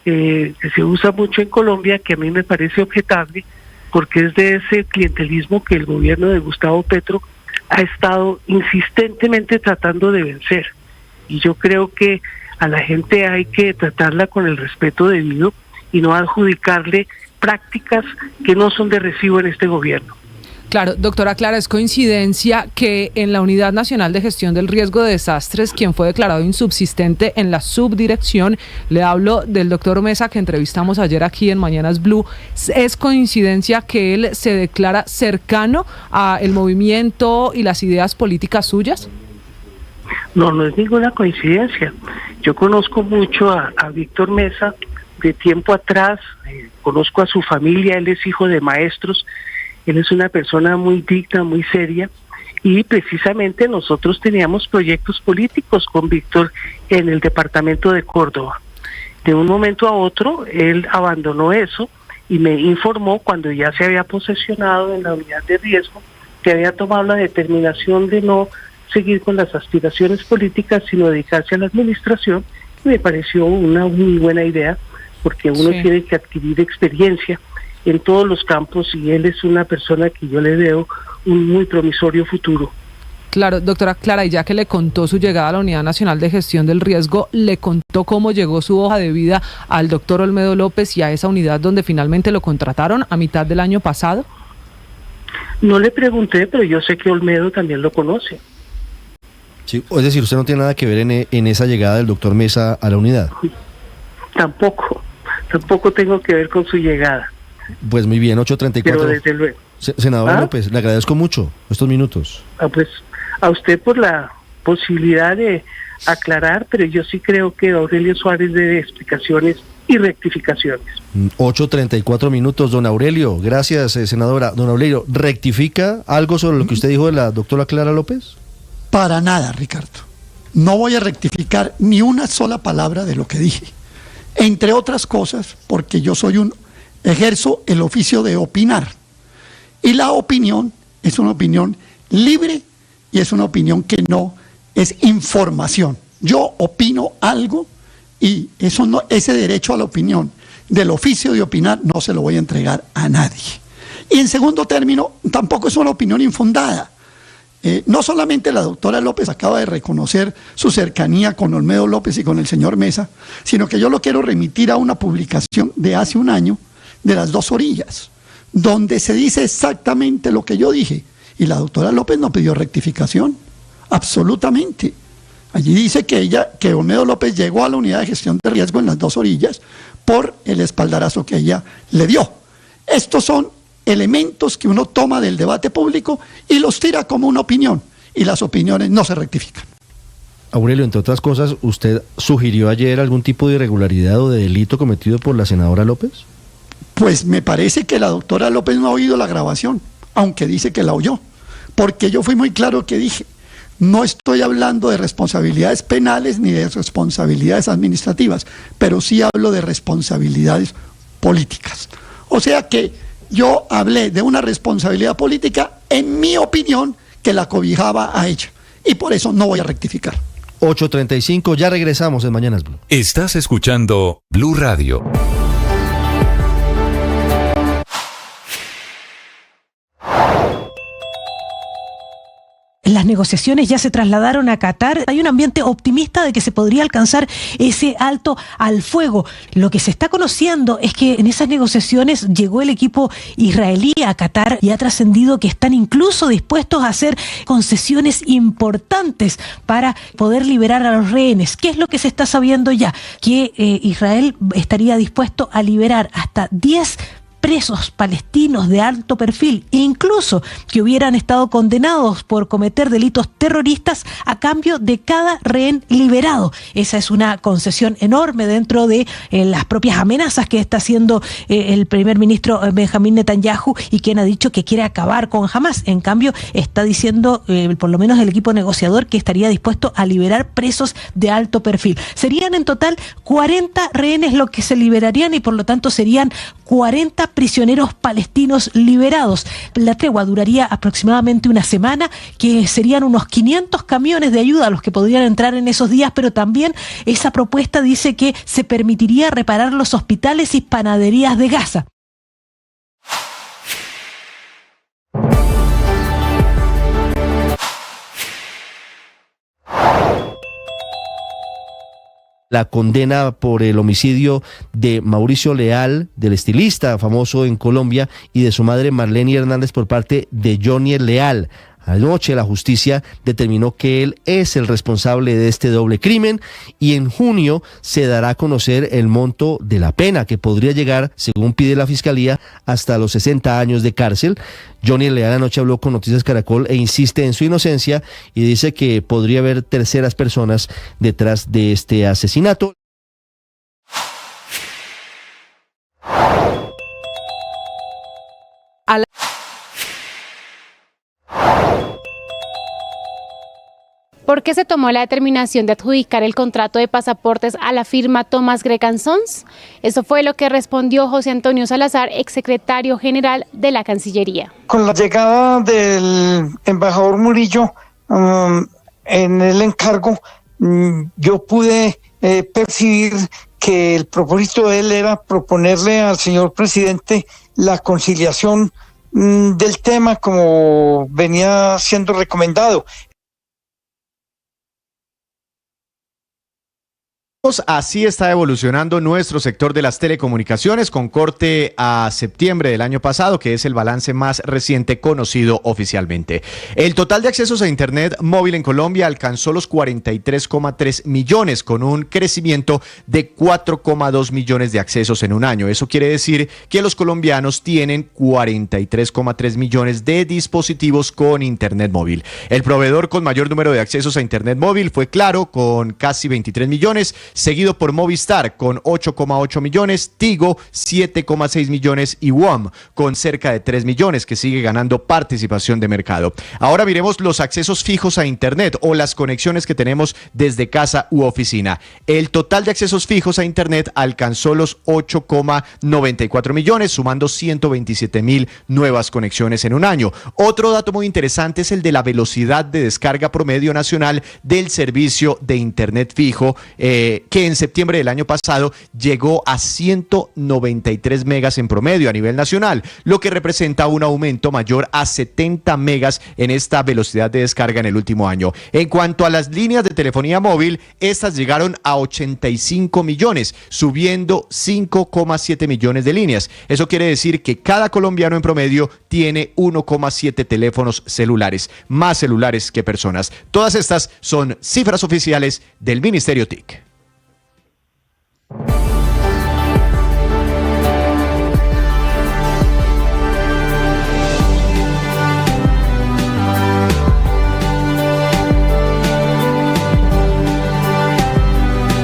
que se usa mucho en Colombia, que a mí me parece objetable, porque es de ese clientelismo que el gobierno de Gustavo Petro ha estado insistentemente tratando de vencer. Y yo creo que a la gente hay que tratarla con el respeto debido y no adjudicarle prácticas que no son de recibo en este gobierno. Claro, doctora Clara, es coincidencia que en la Unidad Nacional de Gestión del Riesgo de Desastres, quien fue declarado insubsistente en la subdirección, le hablo del doctor Mesa, que entrevistamos ayer aquí en Mañanas Blue, ¿es coincidencia que él se declara cercano al movimiento y las ideas políticas suyas? No, no es ninguna coincidencia. Yo conozco mucho a Víctor Mesa de tiempo atrás, conozco a su familia, él es hijo de maestros. Él es una persona muy digna, muy seria, y precisamente nosotros teníamos proyectos políticos con Víctor en el departamento de Córdoba. De un momento a otro, él abandonó eso y me informó, cuando ya se había posesionado en la unidad de riesgo, que había tomado la determinación de no seguir con las aspiraciones políticas, sino dedicarse a la administración, y me pareció una muy buena idea, porque uno tiene que adquirir experiencia en todos los campos, y él es una persona que yo le veo un muy promisorio futuro. Claro, doctora Clara, y ya que le contó su llegada a la Unidad Nacional de Gestión del Riesgo, ¿le contó cómo llegó su hoja de vida al doctor Olmedo López y a esa unidad donde finalmente lo contrataron a mitad del año pasado? No le pregunté, pero yo sé que Olmedo también lo conoce. Sí, es decir, ¿usted no tiene nada que ver en esa llegada del doctor Mesa a la unidad? Tampoco tengo que ver con su llegada. Pues muy bien, 8:34. Pero desde luego. Senadora López, le agradezco mucho estos minutos. Pues a usted por la posibilidad de aclarar, pero yo sí creo que Aurelio Suárez debe explicaciones y rectificaciones. 8:34 minutos, don Aurelio. Gracias, senadora. Don Aurelio, ¿rectifica algo sobre lo que usted dijo de la doctora Clara López? Para nada, Ricardo. No voy a rectificar ni una sola palabra de lo que dije. Entre otras cosas, porque yo ejerzo el oficio de opinar. Y la opinión es una opinión libre y es una opinión que no es información. Yo opino algo y ese derecho a la opinión del oficio de opinar no se lo voy a entregar a nadie. Y en segundo término, tampoco es una opinión infundada. No solamente la doctora López acaba de reconocer su cercanía con Olmedo López y con el señor Mesa, sino que yo lo quiero remitir a una publicación de hace un año de Las Dos Orillas, donde se dice exactamente lo que yo dije, y la doctora López no pidió rectificación, absolutamente. Allí dice que Olmedo López llegó a la unidad de gestión de riesgo en Las Dos Orillas por el espaldarazo que ella le dio. Estos son elementos que uno toma del debate público y los tira como una opinión, y las opiniones no se rectifican. Aurelio, entre otras cosas, ¿usted sugirió ayer algún tipo de irregularidad o de delito cometido por la senadora López? Pues me parece que la doctora López no ha oído la grabación, aunque dice que la oyó, porque yo fui muy claro que dije, no estoy hablando de responsabilidades penales ni de responsabilidades administrativas, pero sí hablo de responsabilidades políticas. O sea que yo hablé de una responsabilidad política, en mi opinión, que la cobijaba a ella, y por eso no voy a rectificar. 8:35, ya regresamos en Mañanas Blue. Estás escuchando Blue Radio. Las negociaciones ya se trasladaron a Qatar. Hay un ambiente optimista de que se podría alcanzar ese alto al fuego. Lo que se está conociendo es que en esas negociaciones llegó el equipo israelí a Qatar y ha trascendido que están incluso dispuestos a hacer concesiones importantes para poder liberar a los rehenes. ¿Qué es lo que se está sabiendo ya? Que Israel estaría dispuesto a liberar hasta 10 presos palestinos de alto perfil, incluso que hubieran estado condenados por cometer delitos terroristas a cambio de cada rehén liberado. Esa es una concesión enorme dentro de las propias amenazas que está haciendo el primer ministro Benjamín Netanyahu, y quien ha dicho que quiere acabar con Hamás. En cambio, está diciendo, por lo menos el equipo negociador, que estaría dispuesto a liberar presos de alto perfil. Serían en total 40 rehenes lo que se liberarían, y por lo tanto serían 40 prisioneros palestinos liberados. La tregua duraría aproximadamente una semana, que serían unos 500 camiones de ayuda los que podrían entrar en esos días, pero también esa propuesta dice que se permitiría reparar los hospitales y panaderías de Gaza. La condena por el homicidio de Mauricio Leal, del estilista famoso en Colombia, y de su madre Marlene Hernández por parte de Johnny Leal. Anoche la justicia determinó que él es el responsable de este doble crimen, y en junio se dará a conocer el monto de la pena, que podría llegar, según pide la fiscalía, hasta los 60 años de cárcel. Johnny Leal anoche habló con Noticias Caracol e insiste en su inocencia, y dice que podría haber terceras personas detrás de este asesinato. ¿Por qué se tomó la determinación de adjudicar el contrato de pasaportes a la firma Thomas Gregg & Sons? Eso fue lo que respondió José Antonio Salazar, exsecretario general de la Cancillería. Con la llegada del embajador Murillo en el encargo, yo pude percibir que el propósito de él era proponerle al señor presidente la conciliación del tema, como venía siendo recomendado. Así está evolucionando nuestro sector de las telecomunicaciones, con corte a septiembre del año pasado, que es el balance más reciente conocido oficialmente. El total de accesos a Internet móvil en Colombia alcanzó los 43,3 millones, con un crecimiento de 4,2 millones de accesos en un año. Eso quiere decir que los colombianos tienen 43,3 millones de dispositivos con Internet móvil. El proveedor con mayor número de accesos a Internet móvil fue Claro, con casi 23 millones, seguido por Movistar con 8,8 millones, Tigo 7,6 millones y WOM con cerca de 3 millones, que sigue ganando participación de mercado. Ahora miremos los accesos fijos a Internet, o las conexiones que tenemos desde casa u oficina. El total de accesos fijos a Internet alcanzó los 8,94 millones, sumando 127,000 nuevas conexiones en un año. Otro dato muy interesante es el de la velocidad de descarga promedio nacional del servicio de Internet fijo, que en septiembre del año pasado llegó a 193 megas en promedio a nivel nacional, lo que representa un aumento mayor a 70 megas en esta velocidad de descarga en el último año. En cuanto a las líneas de telefonía móvil, estas llegaron a 85 millones, subiendo 5,7 millones de líneas. Eso quiere decir que cada colombiano en promedio tiene 1,7 teléfonos celulares, más celulares que personas. Todas estas son cifras oficiales del Ministerio TIC.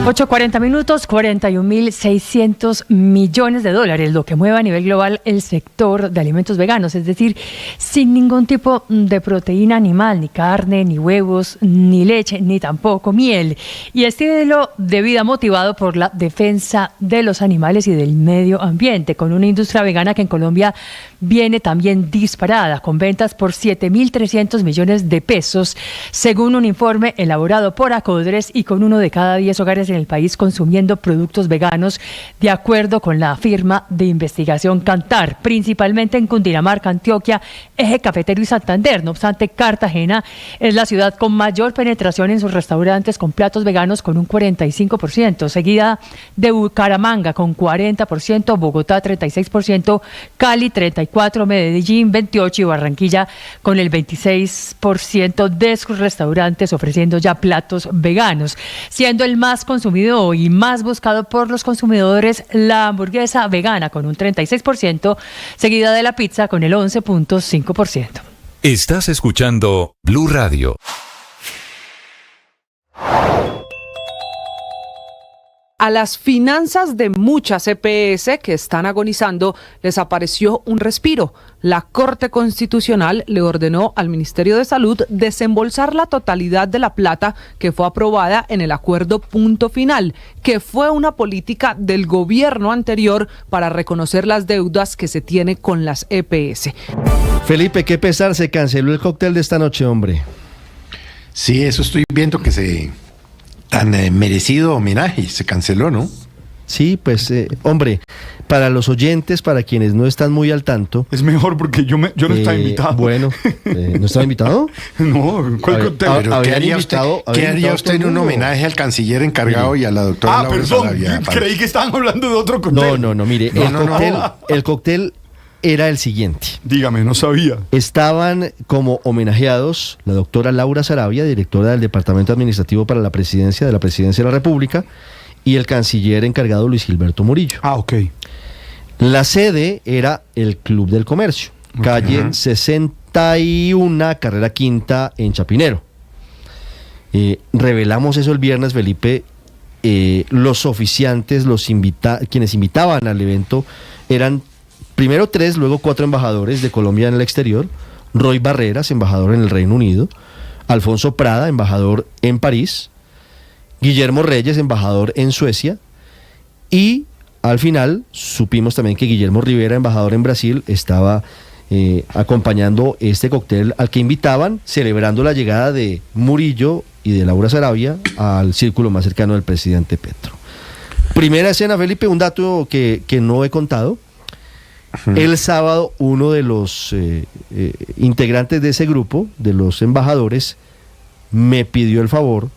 8:40 minutos, 41.600 millones de dólares, lo que mueve a nivel global el sector de alimentos veganos, es decir, sin ningún tipo de proteína animal, ni carne, ni huevos, ni leche, ni tampoco miel. Y estilo de vida motivado por la defensa de los animales y del medio ambiente, con una industria vegana que en Colombia viene también disparada, con ventas por 7.300 millones de pesos, según un informe elaborado por Acodres, y con 1 de cada 10 hogares en el país consumiendo productos veganos, de acuerdo con la firma de investigación Kantar, principalmente en Cundinamarca, Antioquia, Eje Cafetero y Santander. No obstante, Cartagena es la ciudad con mayor penetración en sus restaurantes con platos veganos, con un 45%, seguida de Bucaramanga con 40%, Bogotá 36%, Cali 34%, Medellín 28% y Barranquilla con el 26% de sus restaurantes ofreciendo ya platos veganos, siendo el más consumido y más buscado por los consumidores la hamburguesa vegana con un 36%, seguida de la pizza con el 11.5%. Estás escuchando Blue Radio. A las finanzas de muchas EPS que están agonizando les apareció un respiro. La Corte Constitucional le ordenó al Ministerio de Salud desembolsar la totalidad de la plata que fue aprobada en el acuerdo punto final, que fue una política del gobierno anterior para reconocer las deudas que se tiene con las EPS. Felipe, qué pesar, se canceló el cóctel de esta noche, hombre. Sí, eso estoy viendo que tan merecido homenaje se canceló, ¿no? Sí, pues, hombre, para los oyentes, para quienes no están muy al tanto... Es mejor porque yo no estaba invitado. Bueno, ¿no estaba invitado? No, ¿cuál cóctel? Pero ¿qué haría usted en un homenaje al canciller encargado y a la doctora Laura Sarabia? Creí que estaban hablando de otro cóctel. No, mire, el cóctel era el siguiente. Dígame, no sabía. Estaban como homenajeados la doctora Laura Sarabia, directora del Departamento Administrativo para la Presidencia de la República, y el canciller encargado Luis Gilberto Murillo. Ah, ok. La sede era el Club del Comercio, calle 61, carrera quinta, en Chapinero. Revelamos eso el viernes, Felipe. Los oficiantes, quienes invitaban al evento, eran primero 3, luego 4 embajadores de Colombia en el exterior: Roy Barreras, embajador en el Reino Unido; Alfonso Prada, embajador en París; Guillermo Reyes, embajador en Suecia; y al final supimos también que Guillermo Rivera, embajador en Brasil, estaba acompañando este cóctel al que invitaban, celebrando la llegada de Murillo y de Laura Sarabia al círculo más cercano del presidente Petro. Primera escena, Felipe, un dato que no he contado. El sábado, uno de los integrantes de ese grupo, de los embajadores, me pidió el favor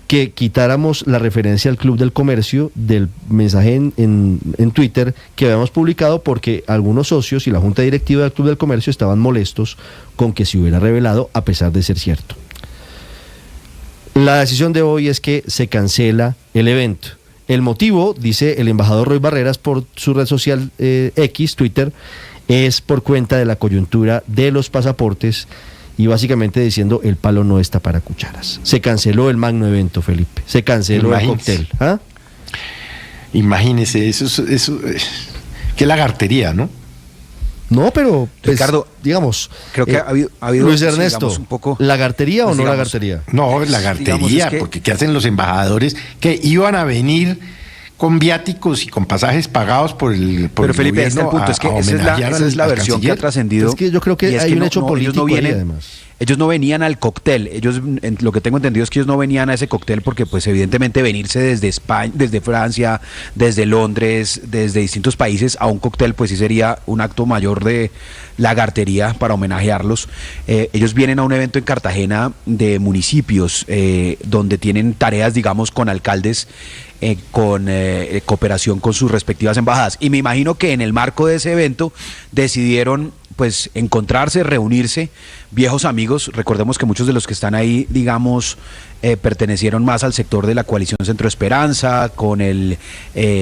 que quitáramos la referencia al Club del Comercio del mensaje en Twitter que habíamos publicado, porque algunos socios y la junta directiva del Club del Comercio estaban molestos con que se hubiera revelado, a pesar de ser cierto. La decisión de hoy es que se cancela el evento. El motivo, dice el embajador Roy Barreras por su red social X, Twitter, es por cuenta de la coyuntura de los pasaportes, y básicamente diciendo: el palo no está para cucharas. Se canceló el magno evento, Felipe. Se canceló el cóctel. ¿Ah? Imagínese, eso qué lagartería, ¿no? No, pero pues, Ricardo, digamos, creo que ha habido Luis Ernesto, un poco, ¿lagartería pues, o no lagartería? No, lagartería, porque ¿qué hacen los embajadores que iban a venir con viáticos y con pasajes pagados por el Pero Felipe, gobierno? El punto es que esa es la versión que ha trascendido. Es que yo creo que hay un hecho político ahí, además. Ellos no venían al cóctel. Lo que tengo entendido es que ellos no venían a ese cóctel porque, pues, evidentemente, venirse desde España, desde Francia, desde Londres, desde distintos países a un cóctel, pues sí sería un acto mayor de lagartería para homenajearlos. Ellos vienen a un evento en Cartagena de municipios donde tienen tareas, digamos, con alcaldes, con cooperación con sus respectivas embajadas. Y me imagino que en el marco de ese evento decidieron, pues, encontrarse, reunirse, viejos amigos. Recordemos que muchos de los que están ahí, digamos, pertenecieron más al sector de la coalición Centro Esperanza, con el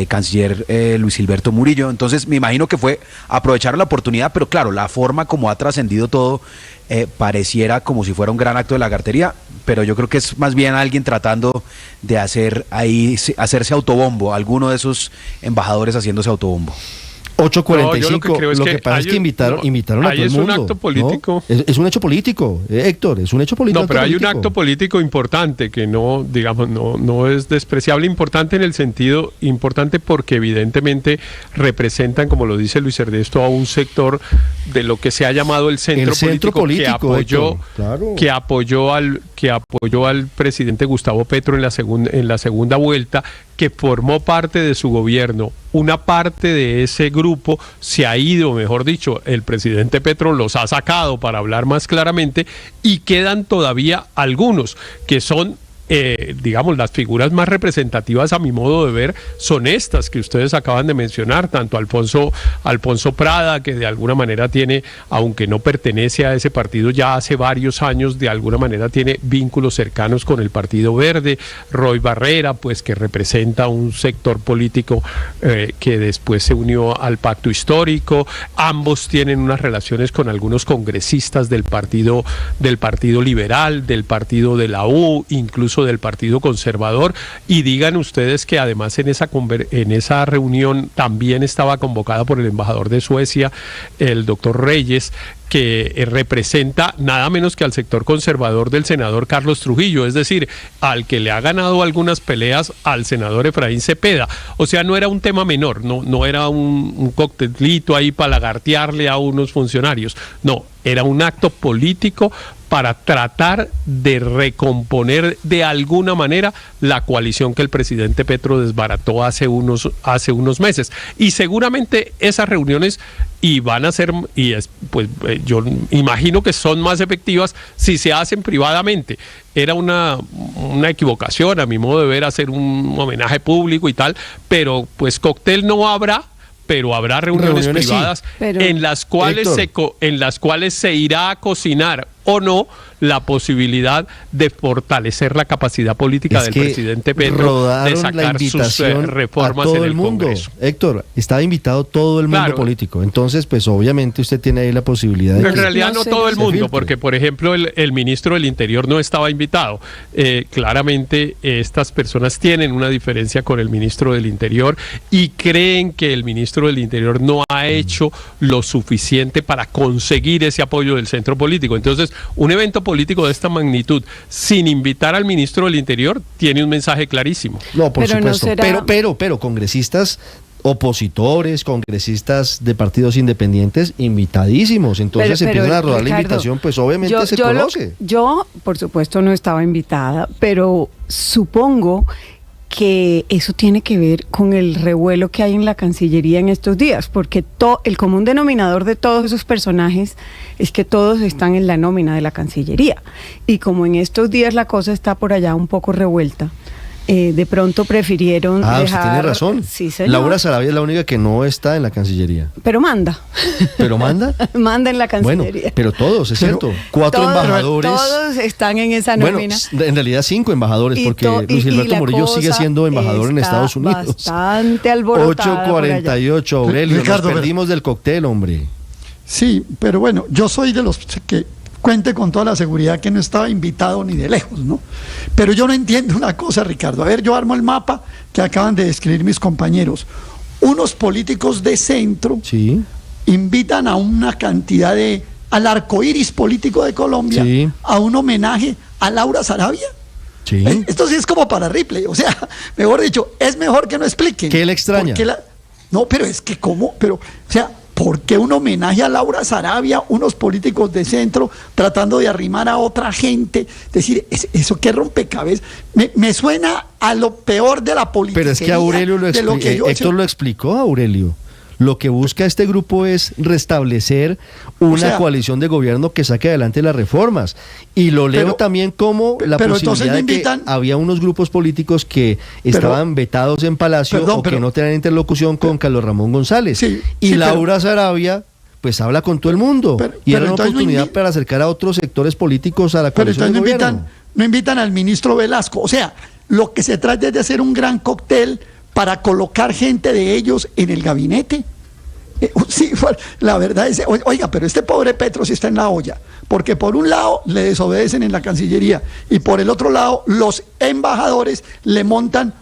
canciller Luis Gilberto Murillo. Entonces me imagino que aprovecharon la oportunidad, pero claro, la forma como ha trascendido todo pareciera como si fuera un gran acto de lagartería, pero yo creo que es más bien alguien tratando de hacerse autobombo, alguno de esos embajadores haciéndose autobombo. 8:45, lo que pasa es que invitaron a todo el mundo. Es un acto político. ¿No? Es un hecho político, Héctor, es un hecho político. No, pero hay un acto político importante que no es despreciable, importante en el sentido, importante porque evidentemente representan, como lo dice Luis Ernesto, a un sector de lo que se ha llamado el centro político que apoyó al presidente Gustavo Petro en la segunda vuelta, que formó parte de su gobierno. Una parte de ese grupo se ha ido, mejor dicho, el presidente Petro los ha sacado, para hablar más claramente, y quedan todavía algunos que son digamos, las figuras más representativas a mi modo de ver son estas que ustedes acaban de mencionar, tanto Alfonso Prada, que de alguna manera tiene, aunque no pertenece a ese partido ya hace varios años, de alguna manera tiene vínculos cercanos con el Partido Verde, Roy Barrera, pues que representa un sector político que después se unió al Pacto Histórico. Ambos tienen unas relaciones con algunos congresistas del Partido Liberal, del Partido de la U, incluso del Partido Conservador, y digan ustedes que además en esa reunión también estaba convocada por el embajador de Suecia, el doctor Reyes, que representa nada menos que al sector conservador del senador Carlos Trujillo, es decir, al que le ha ganado algunas peleas al senador Efraín Cepeda. O sea, no era un tema menor, no era un coctelito ahí para lagartearle a unos funcionarios, no, era un acto político para tratar de recomponer de alguna manera la coalición que el presidente Petro desbarató hace unos meses. Y seguramente esas reuniones van a ser, yo imagino que son más efectivas si se hacen privadamente. Era una equivocación, a mi modo de ver, hacer un homenaje público y tal, pero pues cóctel no habrá, pero habrá reuniones privadas, sí, en las cuales se irá a cocinar o no la posibilidad de fortalecer la capacidad política del presidente Petro de sacar sus reformas a todo en el mundo. Congreso. Héctor, estaba invitado todo el mundo político, entonces pues obviamente usted tiene ahí la posibilidad de... En realidad no todo el mundo, porque por ejemplo el ministro del Interior no estaba invitado. Claramente estas personas tienen una diferencia con el ministro del Interior y creen que el ministro del Interior no ha hecho lo suficiente para conseguir ese apoyo del centro político. Entonces, un evento político de esta magnitud sin invitar al ministro del Interior tiene un mensaje clarísimo. No, por supuesto, pero congresistas opositores, congresistas de partidos independientes invitadísimos, entonces empiezan a rodar, Ricardo, la invitación, pues obviamente se conoce. Yo, por supuesto, no estaba invitada, pero supongo que eso tiene que ver con el revuelo que hay en la Cancillería en estos días, porque el común denominador de todos esos personajes es que todos están en la nómina de la Cancillería, y como en estos días la cosa está por allá un poco revuelta, de pronto prefirieron dejar... usted tiene razón. Sí, señor. Laura Sarabia es la única que no está en la Cancillería. Pero manda. ¿Pero manda? Manda en la Cancillería. Bueno, pero todos, es cierto. 4 embajadores. Todos están en esa nómina. Bueno, en realidad 5 embajadores, porque Luis Gilberto Murillo sigue siendo embajador en Estados Unidos. Bastante alborotada. 8:48, Aurelio, Ricardo, nos perdimos del cóctel, hombre. Sí, pero bueno, yo soy de los que cuente con toda la seguridad que no estaba invitado ni de lejos, ¿no? Pero yo no entiendo una cosa, Ricardo. A ver, yo armo el mapa que acaban de describir mis compañeros. Unos políticos de centro invitan a una cantidad al arcoíris político de Colombia a un homenaje a Laura Sarabia. Sí. Esto sí es como para Ripley, o sea, mejor dicho, es mejor que no expliquen. ¿Qué le extraña? No, pero es que ¿cómo? Pero, o sea, ¿por qué un homenaje a Laura Sarabia, unos políticos de centro tratando de arrimar a otra gente? Es decir, eso que rompecabezas, me suena a lo peor de la política. Pero es que Aurelio Héctor lo explicó, Aurelio. Lo que busca este grupo es restablecer una coalición de gobierno que saque adelante las reformas. Y lo leo también como la posibilidad de que había unos grupos políticos que estaban vetados en Palacio que no tenían interlocución con Carlos Ramón González. Laura Sarabia pues habla con todo el mundo. Y era una oportunidad para acercar a otros sectores políticos a la coalición de gobierno. no invitan al ministro Velasco. O sea, lo que se trata es de hacer un gran cóctel para colocar gente de ellos en el gabinete. Sí, la verdad es, oiga, pero este pobre Petro sí está en la olla, porque por un lado le desobedecen en la Cancillería y por el otro lado los embajadores le montan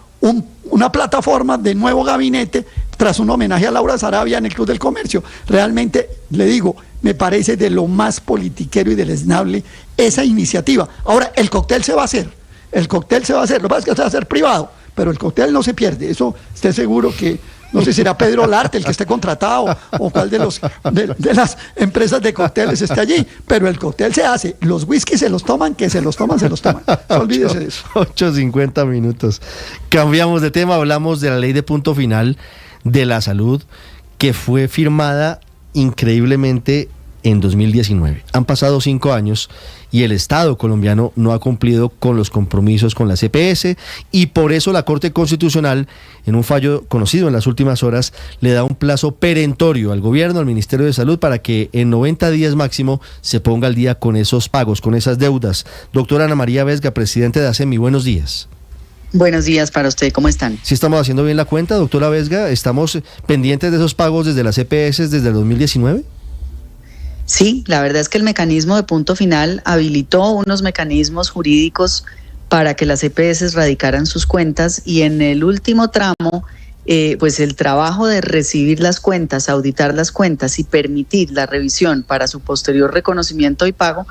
una plataforma de nuevo gabinete tras un homenaje a Laura Sarabia en el Club del Comercio. Realmente, le digo, me parece de lo más politiquero y deleznable esa iniciativa. Ahora, el cóctel se va a hacer, lo que pasa es que se va a hacer privado, pero el cóctel no se pierde, eso esté seguro que, no sé si será Pedro Larte el que esté contratado o cuál de las empresas de cócteles esté allí, pero el cóctel se hace, los whisky se los toman, no olvídese de eso. 8:50 minutos. Cambiamos de tema, hablamos de la ley de punto final de la salud que fue firmada increíblemente en 2019. Han pasado 5 años y el Estado colombiano no ha cumplido con los compromisos con la EPS y por eso la Corte Constitucional, en un fallo conocido en las últimas horas, le da un plazo perentorio al gobierno, al Ministerio de Salud, para que en 90 días máximo se ponga al día con esos pagos, con esas deudas. Doctora Ana María Vesga, presidente de ASEMI, buenos días. Buenos días para usted, ¿cómo están? ¿Sí estamos haciendo bien la cuenta, doctora Vesga? ¿Estamos pendientes de esos pagos desde las EPS desde el 2019? Sí, la verdad es que el mecanismo de punto final habilitó unos mecanismos jurídicos para que las EPS radicaran sus cuentas y en el último tramo, pues el trabajo de recibir las cuentas, auditar las cuentas y permitir la revisión para su posterior reconocimiento y pago,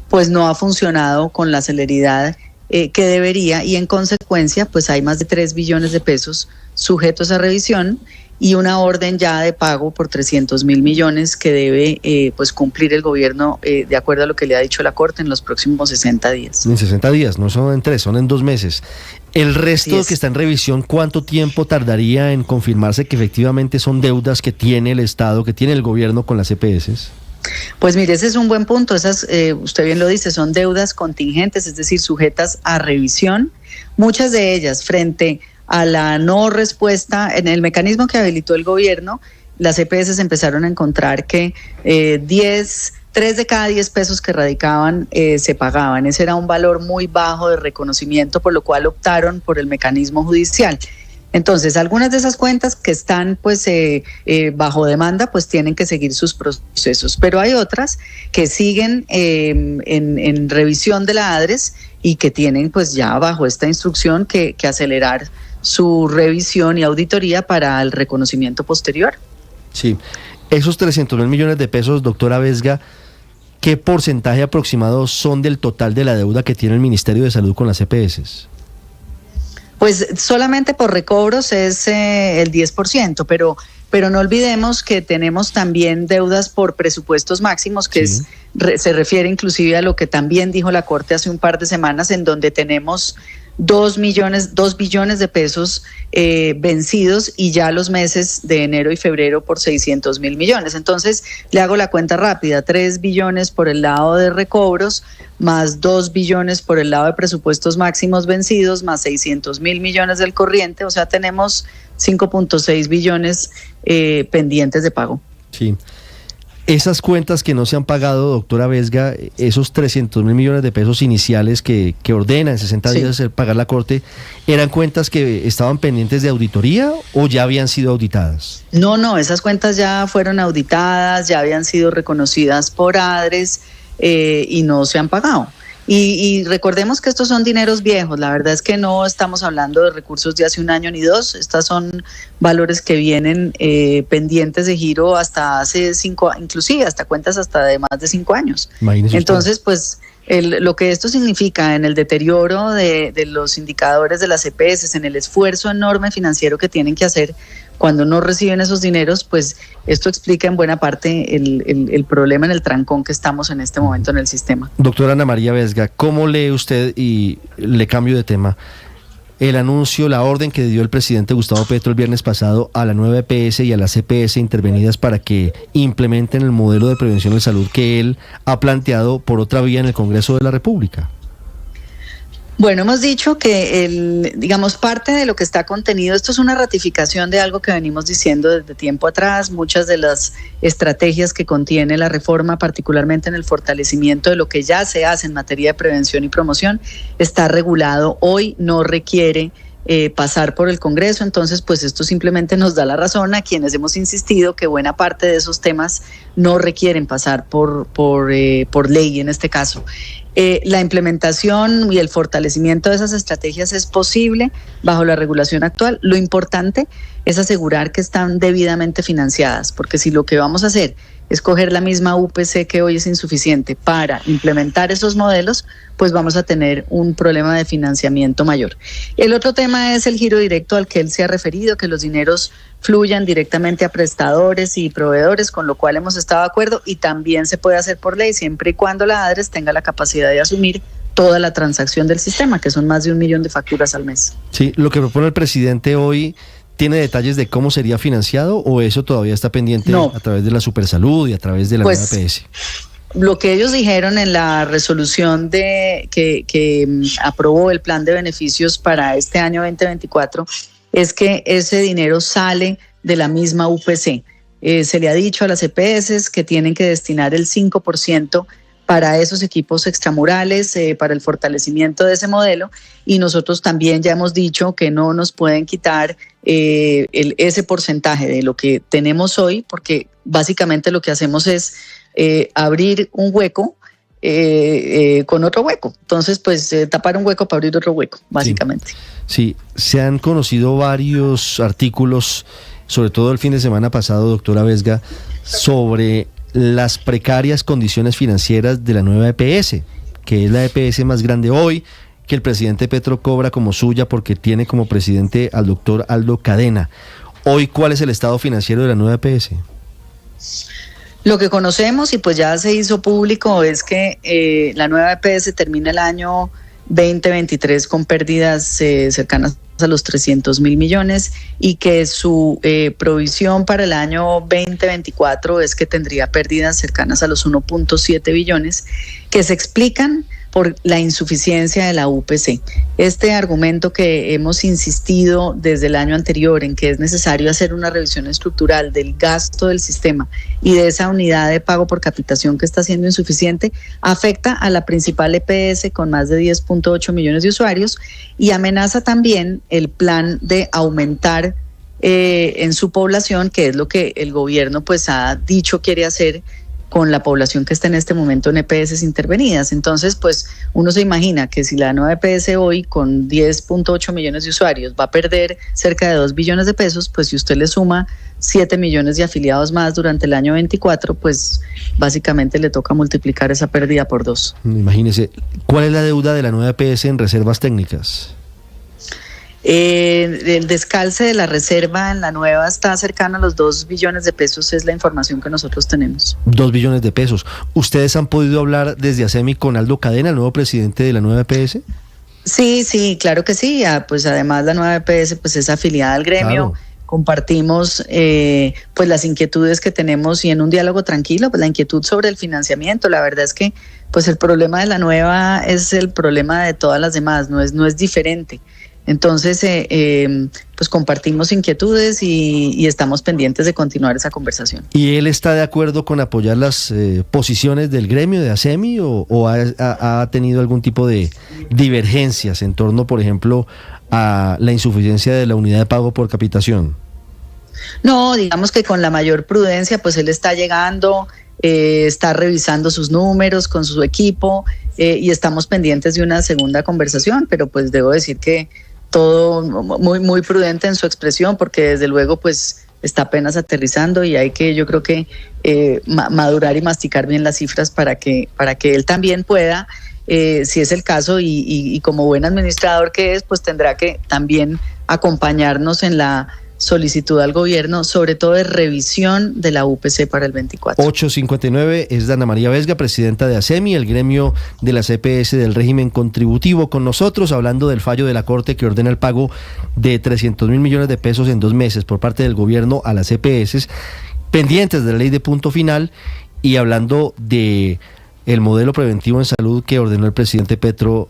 pues no ha funcionado con la celeridad que debería y en consecuencia pues hay más de 3 billones de pesos sujetos a revisión y una orden ya de pago por 300.000 millones que debe pues cumplir el gobierno de acuerdo a lo que le ha dicho la Corte en los próximos 60 días. En 60 días, no son en 3, son en 2 meses. El resto que está en revisión, ¿cuánto tiempo tardaría en confirmarse que efectivamente son deudas que tiene el Estado, que tiene el gobierno con las EPS? Pues mire, ese es un buen punto. Esas, usted bien lo dice, son deudas contingentes, es decir, sujetas a revisión. Muchas de ellas frente a la no respuesta en el mecanismo que habilitó el gobierno, las EPS empezaron a encontrar que 3 de cada 10 pesos que radicaban se pagaban. Ese era un valor muy bajo de reconocimiento, por lo cual optaron por el mecanismo judicial. Entonces, algunas de esas cuentas que están pues bajo demanda, pues tienen que seguir sus procesos, pero hay otras que siguen en revisión de la ADRES y que tienen pues ya bajo esta instrucción que acelerar su revisión y auditoría para el reconocimiento posterior. Sí, esos 300.000 millones de pesos, doctora Vesga, ¿qué porcentaje aproximado son del total de la deuda que tiene el Ministerio de Salud con las EPS? Pues solamente por recobros es el 10%, pero no olvidemos que tenemos también deudas por presupuestos máximos, que sí. Se refiere inclusive a lo que también dijo la Corte hace un par de semanas, en donde tenemos 2 billones de pesos vencidos y ya los meses de enero y febrero por 600.000 millones. Entonces, le hago la cuenta rápida, 3 billones por el lado de recobros, más 2 billones por el lado de presupuestos máximos vencidos, más 600.000 millones del corriente, o sea, tenemos 5.6 billones pendientes de pago. Sí. Esas cuentas que no se han pagado, doctora Vesga, esos 300.000 millones de pesos iniciales que ordena en 60 días pagar la Corte, ¿eran cuentas que estaban pendientes de auditoría o ya habían sido auditadas? No, esas cuentas ya fueron auditadas, ya habían sido reconocidas por ADRES y no se han pagado. Y recordemos que estos son dineros viejos, la verdad es que no estamos hablando de recursos de hace 1 año ni 2, estas son valores que vienen pendientes de giro hasta hace 5, inclusive hasta cuentas hasta de más de 5 años. Imagínese. Entonces, pues lo que esto significa en el deterioro de los indicadores de las EPS, en el esfuerzo enorme financiero que tienen que hacer cuando no reciben esos dineros, pues esto explica en buena parte el problema en el trancón que estamos en este momento en el sistema. Doctora Ana María Vesga, ¿cómo lee usted, y le cambio de tema, el anuncio, la orden que dio el presidente Gustavo Petro el viernes pasado a la nueva EPS y a las EPS intervenidas para que implementen el modelo de prevención de salud que él ha planteado por otra vía en el Congreso de la República? Bueno, hemos dicho que digamos, parte de lo que está contenido, esto es una ratificación de algo que venimos diciendo desde tiempo atrás. Muchas de las estrategias que contiene la reforma, particularmente en el fortalecimiento de lo que ya se hace en materia de prevención y promoción, está regulado. Hoy no requiere pasar por el Congreso, entonces pues esto simplemente nos da la razón a quienes hemos insistido que buena parte de esos temas no requieren pasar por ley en este caso. La implementación y el fortalecimiento de esas estrategias es posible bajo la regulación actual. Lo importante es asegurar que están debidamente financiadas, porque si lo que vamos a hacer es coger la misma UPC que hoy es insuficiente para implementar esos modelos, pues vamos a tener un problema de financiamiento mayor. El otro tema es el giro directo al que él se ha referido, que los dineros fluyan directamente a prestadores y proveedores, con lo cual hemos estado de acuerdo, y también se puede hacer por ley siempre y cuando la ADRES tenga la capacidad de asumir toda la transacción del sistema, que son más de 1 millón de facturas al mes. Sí, lo que propone el presidente hoy, ¿tiene detalles de cómo sería financiado o eso todavía está pendiente a través de la Supersalud y a través de la nueva EPS? Lo que ellos dijeron en la resolución que aprobó el plan de beneficios para este año 2024 es que ese dinero sale de la misma UPC. Se le ha dicho a las EPS que tienen que destinar el 5% para esos equipos extramurales, para el fortalecimiento de ese modelo, y nosotros también ya hemos dicho que no nos pueden quitar ese porcentaje de lo que tenemos hoy, porque básicamente lo que hacemos es abrir un hueco con otro hueco. Entonces, pues tapar un hueco para abrir otro hueco, básicamente. Sí, se han conocido varios artículos, sobre todo el fin de semana pasado, doctora Vesga, sobre las precarias condiciones financieras de la nueva EPS, que es la EPS más grande hoy, que el presidente Petro cobra como suya porque tiene como presidente al doctor Aldo Cadena. Hoy, ¿cuál es el estado financiero de la nueva EPS? Lo que conocemos, y pues ya se hizo público, es que la nueva EPS termina el año 2023 con pérdidas cercanas a los 300.000 millones y que su provisión para el año 2024 es que tendría pérdidas cercanas a los 1.7 billones que se explican por la insuficiencia de la UPC. Este argumento que hemos insistido desde el año anterior en que es necesario hacer una revisión estructural del gasto del sistema y de esa unidad de pago por capitación que está siendo insuficiente, afecta a la principal EPS con más de 10.8 millones de usuarios y amenaza también el plan de aumentar en su población, que es lo que el gobierno pues ha dicho quiere hacer con la población que está en este momento en EPS intervenidas. Entonces, pues uno se imagina que si la nueva EPS hoy con 10.8 millones de usuarios va a perder cerca de 2 billones de pesos, pues si usted le suma 7 millones de afiliados más durante el año 24, pues básicamente le toca multiplicar esa pérdida por 2. Imagínese, ¿cuál es la deuda de la nueva EPS en reservas técnicas? El descalce de la reserva en la nueva está cercano a los 2 billones de pesos, es la información que nosotros tenemos. 2 billones de pesos. ¿Ustedes han podido hablar desde ASEMI con Aldo Cadena, el nuevo presidente de la nueva EPS? Sí, claro que sí. Pues además la nueva EPS pues es afiliada al gremio. Claro. Compartimos pues las inquietudes que tenemos y en un diálogo tranquilo, pues la inquietud sobre el financiamiento. La verdad es que pues el problema de la nueva es el problema de todas las demás, no es diferente. Entonces, pues compartimos inquietudes y estamos pendientes de continuar esa conversación. ¿Y él está de acuerdo con apoyar las posiciones del gremio de ASEMI o ha tenido algún tipo de divergencias en torno, por ejemplo, a la insuficiencia de la unidad de pago por capitación? No, digamos que con la mayor prudencia, pues él está llegando, está revisando sus números con su equipo y estamos pendientes de una segunda conversación, pero pues debo decir que todo muy prudente en su expresión, porque desde luego pues está apenas aterrizando y hay que, yo creo que madurar y masticar bien las cifras para que él también pueda, si es el caso y como buen administrador que es, pues tendrá que también acompañarnos en la solicitud al gobierno, sobre todo de revisión de la UPC para el 24. 8:59 es Dana María Vesga, presidenta de ASEMI, el gremio de las EPS del régimen contributivo, con nosotros hablando del fallo de la Corte que ordena el pago de 300.000 millones de pesos en 2 meses por parte del gobierno a las EPS, pendientes de la ley de punto final, y hablando de el modelo preventivo en salud que ordenó el presidente Petro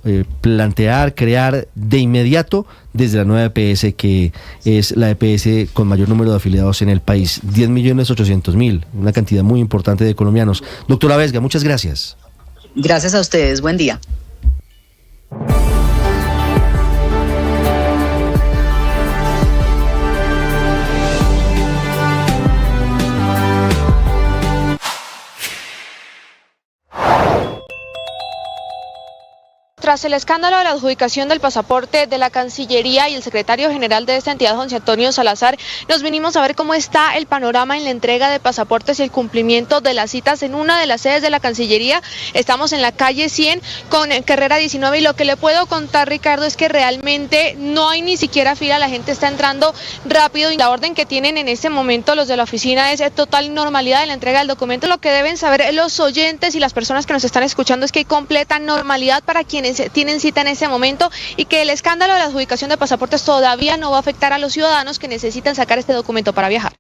crear de inmediato desde la nueva EPS, que es la EPS con mayor número de afiliados en el país, 10.800.000, una cantidad muy importante de colombianos. Doctora Vesga, muchas gracias. Gracias a ustedes, buen día. Tras el escándalo de la adjudicación del pasaporte de la Cancillería y el secretario general de esta entidad, José Antonio Salazar, nos vinimos a ver cómo está el panorama en la entrega de pasaportes y el cumplimiento de las citas en una de las sedes de la Cancillería. Estamos en la calle 100 con Carrera 19 y lo que le puedo contar, Ricardo, es que realmente no hay ni siquiera fila, la gente está entrando rápido y la orden que tienen en este momento los de la oficina es total normalidad en la entrega del documento. Lo que deben saber los oyentes y las personas que nos están escuchando es que hay completa normalidad para quienes tienen cita en ese momento y que el escándalo de la adjudicación de pasaportes todavía no va a afectar a los ciudadanos que necesitan sacar este documento para viajar.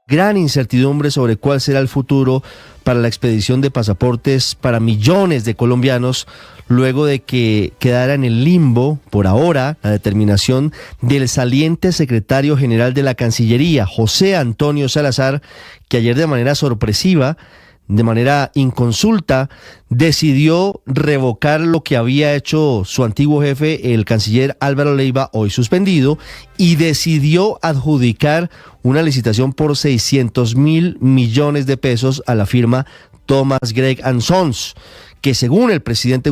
Gran incertidumbre sobre cuál será el futuro para la expedición de pasaportes para millones de colombianos, luego de que quedara en el limbo, por ahora, la determinación del saliente secretario general de la Cancillería, José Antonio Salazar, que ayer de manera sorpresiva, de manera inconsulta, decidió revocar lo que había hecho su antiguo jefe, el canciller Álvaro Leiva, hoy suspendido, y decidió adjudicar una licitación por 600.000 millones de pesos a la firma Thomas Gregg & Sons, que según el presidente